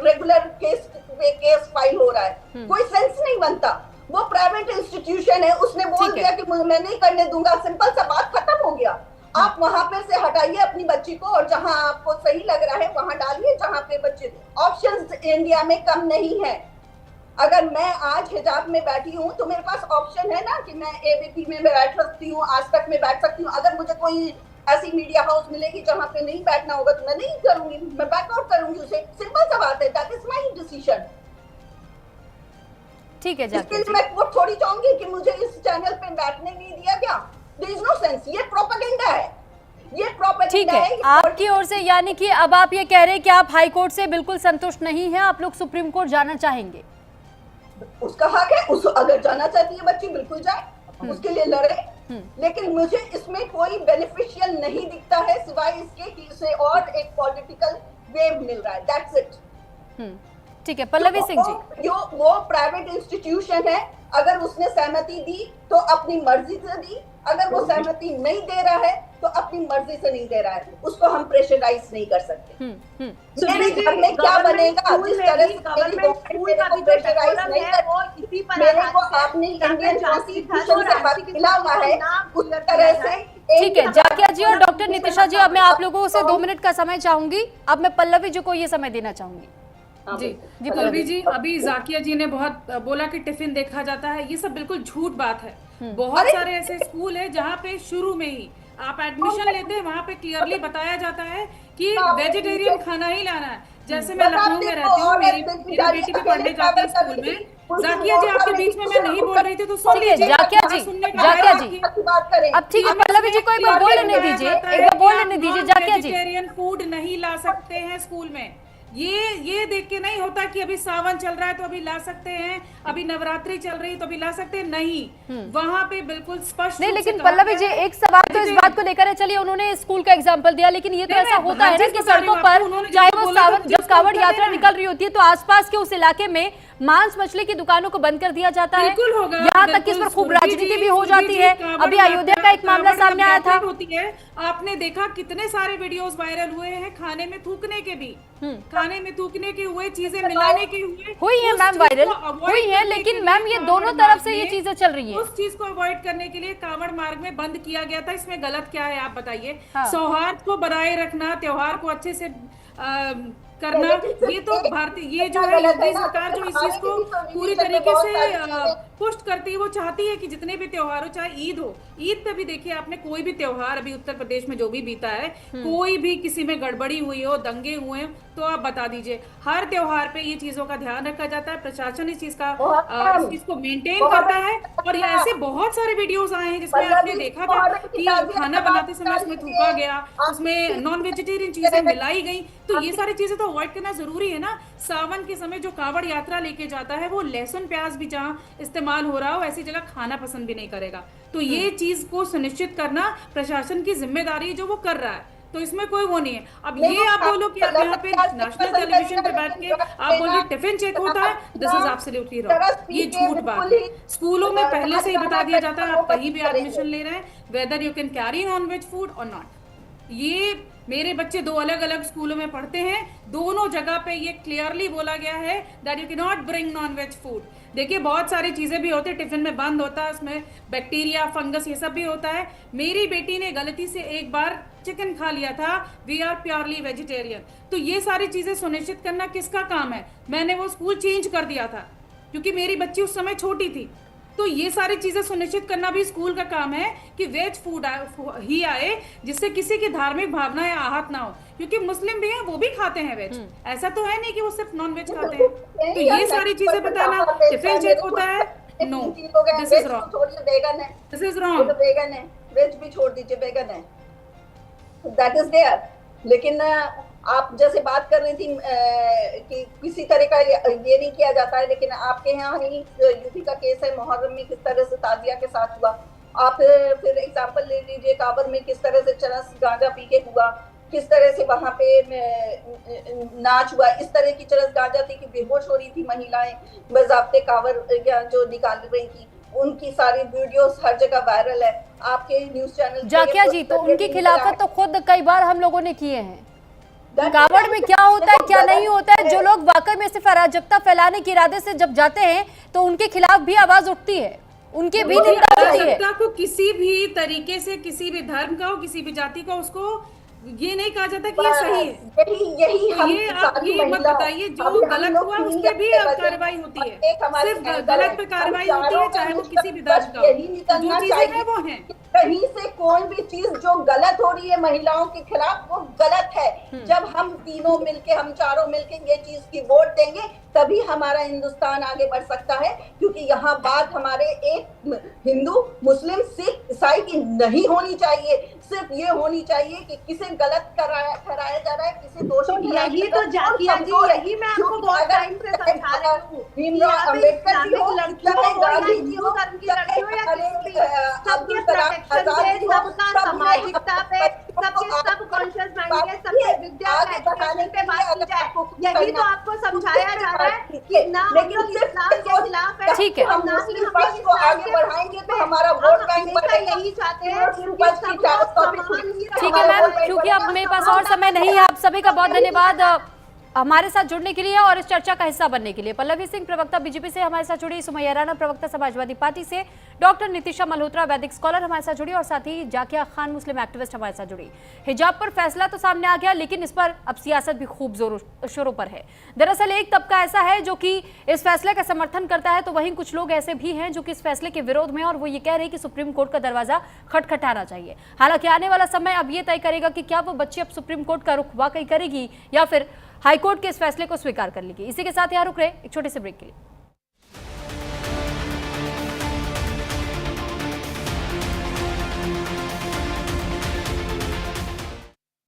रेगुलर केस फाइल हो रहा है, कोई सेंस नहीं बनता। वो प्राइवेट इंस्टीट्यूशन है, उसने बोल दिया कि मैं नहीं करने दूंगा, सिंपल सा बात खत्म हो गया। आप वहां पे से हटाइए अपनी बच्ची को और जहां आपको सही लग रहा है वहां डालिए, जहां पे बच्चे। ऑप्शंस इंडिया में कम नहीं है। अगर मैं आज हिजाब में बैठी हूँ तो मेरे पास ऑप्शन है ना कि मैं एबीपी में बैठ सकती हूँ, आज तक में बैठ सकती हूँ। अगर मुझे कोई ऐसी मीडिया हाउस मिलेगी जहां पे नहीं बैठना होगा तो मैं नहीं करूंगी, मैं बैकआउट करूंगी उसे। सिंपल सा बात है, दैट इज माय डिसीजन। ठीक है इसके लिए मैं वो थोड़ी चाहूंगी कि मुझे इस चैनल पे बैठने नहीं दिया क्या? There is no sense. ये प्रोपेगेंडा है, ये प्रोपेगेंडा है। ठीक है, आपकी ओर से यानी कि अब आप ये कह रहे हैं कि आप हाई कोर्ट से बिल्कुल संतुष्ट नहीं हैं, आप लोग सुप्रीम कोर्ट जाना चाहेंगे? उसका हक है, अगर जाना चाहती है बच्ची बिल्कुल जाए, उसके लिए लड़े। लेकिन मुझे इसमें कोई बेनिफिशियल नहीं दिखता है सिवाय इसके कि इसे और एक पॉलिटिकल वेव मिल रहा है, दैट्स इट। ठीक है पल्लवी सिंह जी, वो प्राइवेट इंस्टीट्यूशन है, अगर उसने सहमति दी तो अपनी मर्जी से दी, अगर वो सहमति नहीं दे रहा है तो अपनी मर्जी से नहीं दे रहा है, उसको हम प्रेशराइज नहीं कर सकते। मेरे घर में क्या बनेगा जिस तरह से प्रेशराइज नहीं कर, मेरे को आपने इंडियन कॉन्स्टिट्यूशन से मिला हुआ है उस तरह से। ठीक है जाकिया जी और डॉक्टर नितिशा जी, अब मैं आप लोगों से 2 मिनट का समय चाहूंगी। अब मैं पल्लवी जी को ये समय देना चाहूंगी। जी पल्लवी जी, अभी जाकिया जी ने बहुत बोला कि टिफिन देखा जाता है, ये सब बिल्कुल झूठ बात है। बहुत सारे ऐसे स्कूल है जहाँ पे शुरू में ही आप एडमिशन लेते हैं, वहाँ पे क्लियरली बताया जाता है कि वेजिटेरियन खाना ही लाना है। जैसे मैं लखनऊ में रहती हूँ, मेरी बेटी भी पढ़ने जाती है स्कूल में। जाकिया जी आपके बीच में मैं नहीं बोल रही थी तो सुन लीजिए। जाकिया जी अब ठीक है, पल्लवी जी को एक बार बोल लेने दीजिए, एक बार बोल लेने दीजिए। जाकिया जी, वेजिटेरियन फूड नहीं ला सकते हैं स्कूल में। ये देख के नहीं होता कि अभी सावन चल रहा है तो अभी ला सकते हैं, अभी नवरात्रि चल रही है तो अभी ला सकते हैं, नहीं। वहाँ पे बिल्कुल स्पष्ट नहीं। लेकिन पल्लवी जी एक सवाल तो इस बात को लेकर है, चलिए उन्होंने स्कूल का एग्जांपल दिया, लेकिन ये तो ऐसा होता है ना कि सड़कों पर चाहे वो सावन, जब कावड़ यात्रा निकल रही होती है तो आसपास के उस इलाके में मांस मछली की दुकानों को बंद कर दिया जाता है। यहाँ तक कि इस पर खूब राजनीति भी हो जाती है। अभी अयोध्या का एक मामला सामने आया था। आपने देखा कितने सारे वीडियोस वायरल हुए हैं खाने में थूकने के भी, खाने में थूकने के हुए, चीजें मिलाने के हुई है मैम, वायरल हुई है। लेकिन मैम ये दोनों तरफ से ये चीजें चल रही है। उस चीज को अवॉइड करने के लिए कांवड़ मार्ग में बंद किया गया था। इसमें गलत क्या है आप बताइए? सौहार्द को बनाए रखना, त्योहार को अच्छे से करना, ये तो भारतीय, ये जो है योगी सरकार जो इस चीज को पूरी तरीके से पुष्ट करती है, वो चाहती है कि जितने भी त्योहार हो, चाहे ईद हो, ईद पे भी देखिए आपने, कोई भी त्योहार अभी उत्तर प्रदेश में जो भी बीता है, कोई भी किसी में गड़बड़ी हुई हो, दंगे हुए हैं, तो आप बता दीजिए। हर त्योहार पे ये चीजों का ध्यान रखा जाता है, प्रशासन इस चीज का इस चीज को मेंटेन करता है। और ये ऐसे बहुत सारे वीडियोस आए हैं जिसमें आपने देखा था कि खाना बनाते समय उसमें थूका गया, उसमें नॉन वेजिटेरियन चीजें मिलाई गई। तो ये सारी चीजें तो अवॉइड करना जरूरी है ना। सावन के समय जो कावड़ यात्रा लेके जाता है, वो लहसुन प्याज भी जहाँ इस्तेमाल हो रहा हो ऐसी जगह खाना पसंद भी नहीं करेगा। तो ये चीज को सुनिश्चित करना प्रशासन की जिम्मेदारी है, जो वो कर रहा है, तो इसमें कोई वो नहीं है। अब ये आप बोलो कि आप यहाँ पे नेशनल टेलीविजन पे बैठ के आप बोलिए टिफिन चेक होता है, दिस इज एब्सोल्युटली रॉन्ग, ये झूठ बात है। स्कूलों में पहले से ही बता दिया जाता है, आप कहीं भी एडमिशन ले रहे हैं, whether you can carry non veg food और नॉट। ये मेरे बच्चे 2 अलग अलग स्कूलों में पढ़ते हैं, दोनों जगह पे ये क्लियरली बोला गया है that you can not bring non veg food. देखिए बहुत सारी चीजें भी होती है, टिफिन में बंद होता है, उसमें बैक्टीरिया, फंगस, ये सब भी होता है। मेरी बेटी ने गलती से एक बार चिकन खा लिया था, वी आर प्योरली वेजिटेरियन। तो ये सारी चीजें सुनिश्चित करना किसका काम है? मैंने वो स्कूल चेंज कर दिया था क्योंकि मेरी बच्ची उस समय छोटी थी। तो ये सारी चीजें सुनिश्चित करना भी स्कूल का काम है कि वेज फूड ही आए, जिससे किसी की धार्मिक भावनाएं आहत ना हो, क्योंकि मुस्लिम भी हैं, वो भी खाते हैं वेज, ऐसा तो है नहीं कि वो सिर्फ नॉन वेज खाते हैं। तो ये सारी चीजें बताना, टिफिन चेक होता है, no, this is wrong, this is wrong. Vegan है, वेज भी छोड़ दीजिए, वेगन है, दैट इज देयर। लेकिन आप जैसे बात कर रही थी कि किसी तरह का ये नहीं किया जाता है, लेकिन आपके यहाँ ही यूपी का केस है, मुहर्रम में किस तरह से ताजिया के साथ हुआ। आप फिर एग्जांपल ले लीजिए, काबर में किस तरह से चरस गांजा पी के हुआ, किस तरह से वहां पे नाच हुआ। इस तरह की चरस गांजा थी कि बेहोश हो रही थी महिलाएं, बजाब्ते कावर जो निकाल रही थी, उनकी सारी वीडियोस हर जगह वायरल है। आपके न्यूज चैनल जाकिया जी, तो उनकी खिलाफत तो खुद कई बार हम लोगों ने किए हैं। कावड़ में क्या होता है, क्या नहीं होता है, जो लोग वाकई में सिर्फ अराजकता फैलाने के इरादे से जब जाते हैं तो उनके खिलाफ भी आवाज उठती है, उनकी भी निंदा होती है। को किसी भी तरीके से, किसी भी धर्म का हो, किसी भी जाति का, उसको ये नहीं कहा जाता कि ये सही है। यही तो ये आप ये मत बताइए, जो गलत हुआ उसके भी कार्रवाई होती है, सिर्फ गलत पे कार्रवाई होती है, चाहे वो किसी भी धर्म का हो। जो चीजें हैं वो हैं। कहीं से कोई भी चीज जो गलत हो रही है महिलाओं के खिलाफ, वो गलत है। जब हम तीनों मिलके, हम चारों मिलके ये चीज की वोट देंगे, तभी हमारा हिंदुस्तान आगे बढ़ सकता है। क्योंकि यहाँ बात हमारे एक हिंदू, मुस्लिम, सिख, ईसाई की नहीं होनी चाहिए, सिर्फ ये होनी चाहिए कि किसे गलत ठहराया जा रहा है, किसी दोषी की। यही तो जाकिया जी, यही मैं आपको बहुत टाइम से समझा रही हूँ। भीमराव अम्बेडकर जी हो, गांधी जी हो, सबके प्रोटेक्शन पे, सबका सामाजिकता पे, सबके सब कॉन्शियस माइंड के, सबके विद्या एजुकेशन पे बात की जाए। यही तो आपको समझाया जा रहा है कि ना हम लोग इस्लाम के खिलाफ है, ठीक है, हम ना ही हम को आगे बढ़ाएंगे तो हमारा वोट बैंक बढ़ेगा। यही चाहते हैं कि सबको समान ही। ठीक है मैम, क्योंकि अब मेरे पास और समय नहीं है। आप सभी का बहुत धन्यवाद हमारे साथ जुड़ने के लिए और इस चर्चा का हिस्सा बनने के लिए। पल्लवी सिंह प्रवक्ता बीजेपी से हमारे साथ जुड़ी, सुमैया राणा प्रवक्ता समाजवादी पार्टी से, डॉक्टर नितिशा मल्होत्रा वैदिक स्कॉलर हमारे साथ जुड़ी, और साथ ही जाकिया खान मुस्लिम एक्टिविस्ट हमारे साथ जुड़ी। हिजाब पर फैसला तो सामने आ गया, लेकिन इस पर अब सियासत भी खूब जोरों शोरों पर है। दरअसल एक तबका ऐसा है जो कि इस फैसले का समर्थन करता है, तो वहीं कुछ लोग ऐसे भी हैं जो कि इस फैसले के विरोध में, और वो ये कह रहे हैं कि सुप्रीम कोर्ट का दरवाजा खटखटाना चाहिए। हालांकि आने वाला समय अब ये तय करेगा कि क्या वो बच्ची अब सुप्रीम कोर्ट का रुख वाकई करेगी या फिर हाईकोर्ट के इस फैसले को स्वीकार कर लेगी। इसी के साथ यहाँ रुक रहे एक छोटे से ब्रेक के लिए।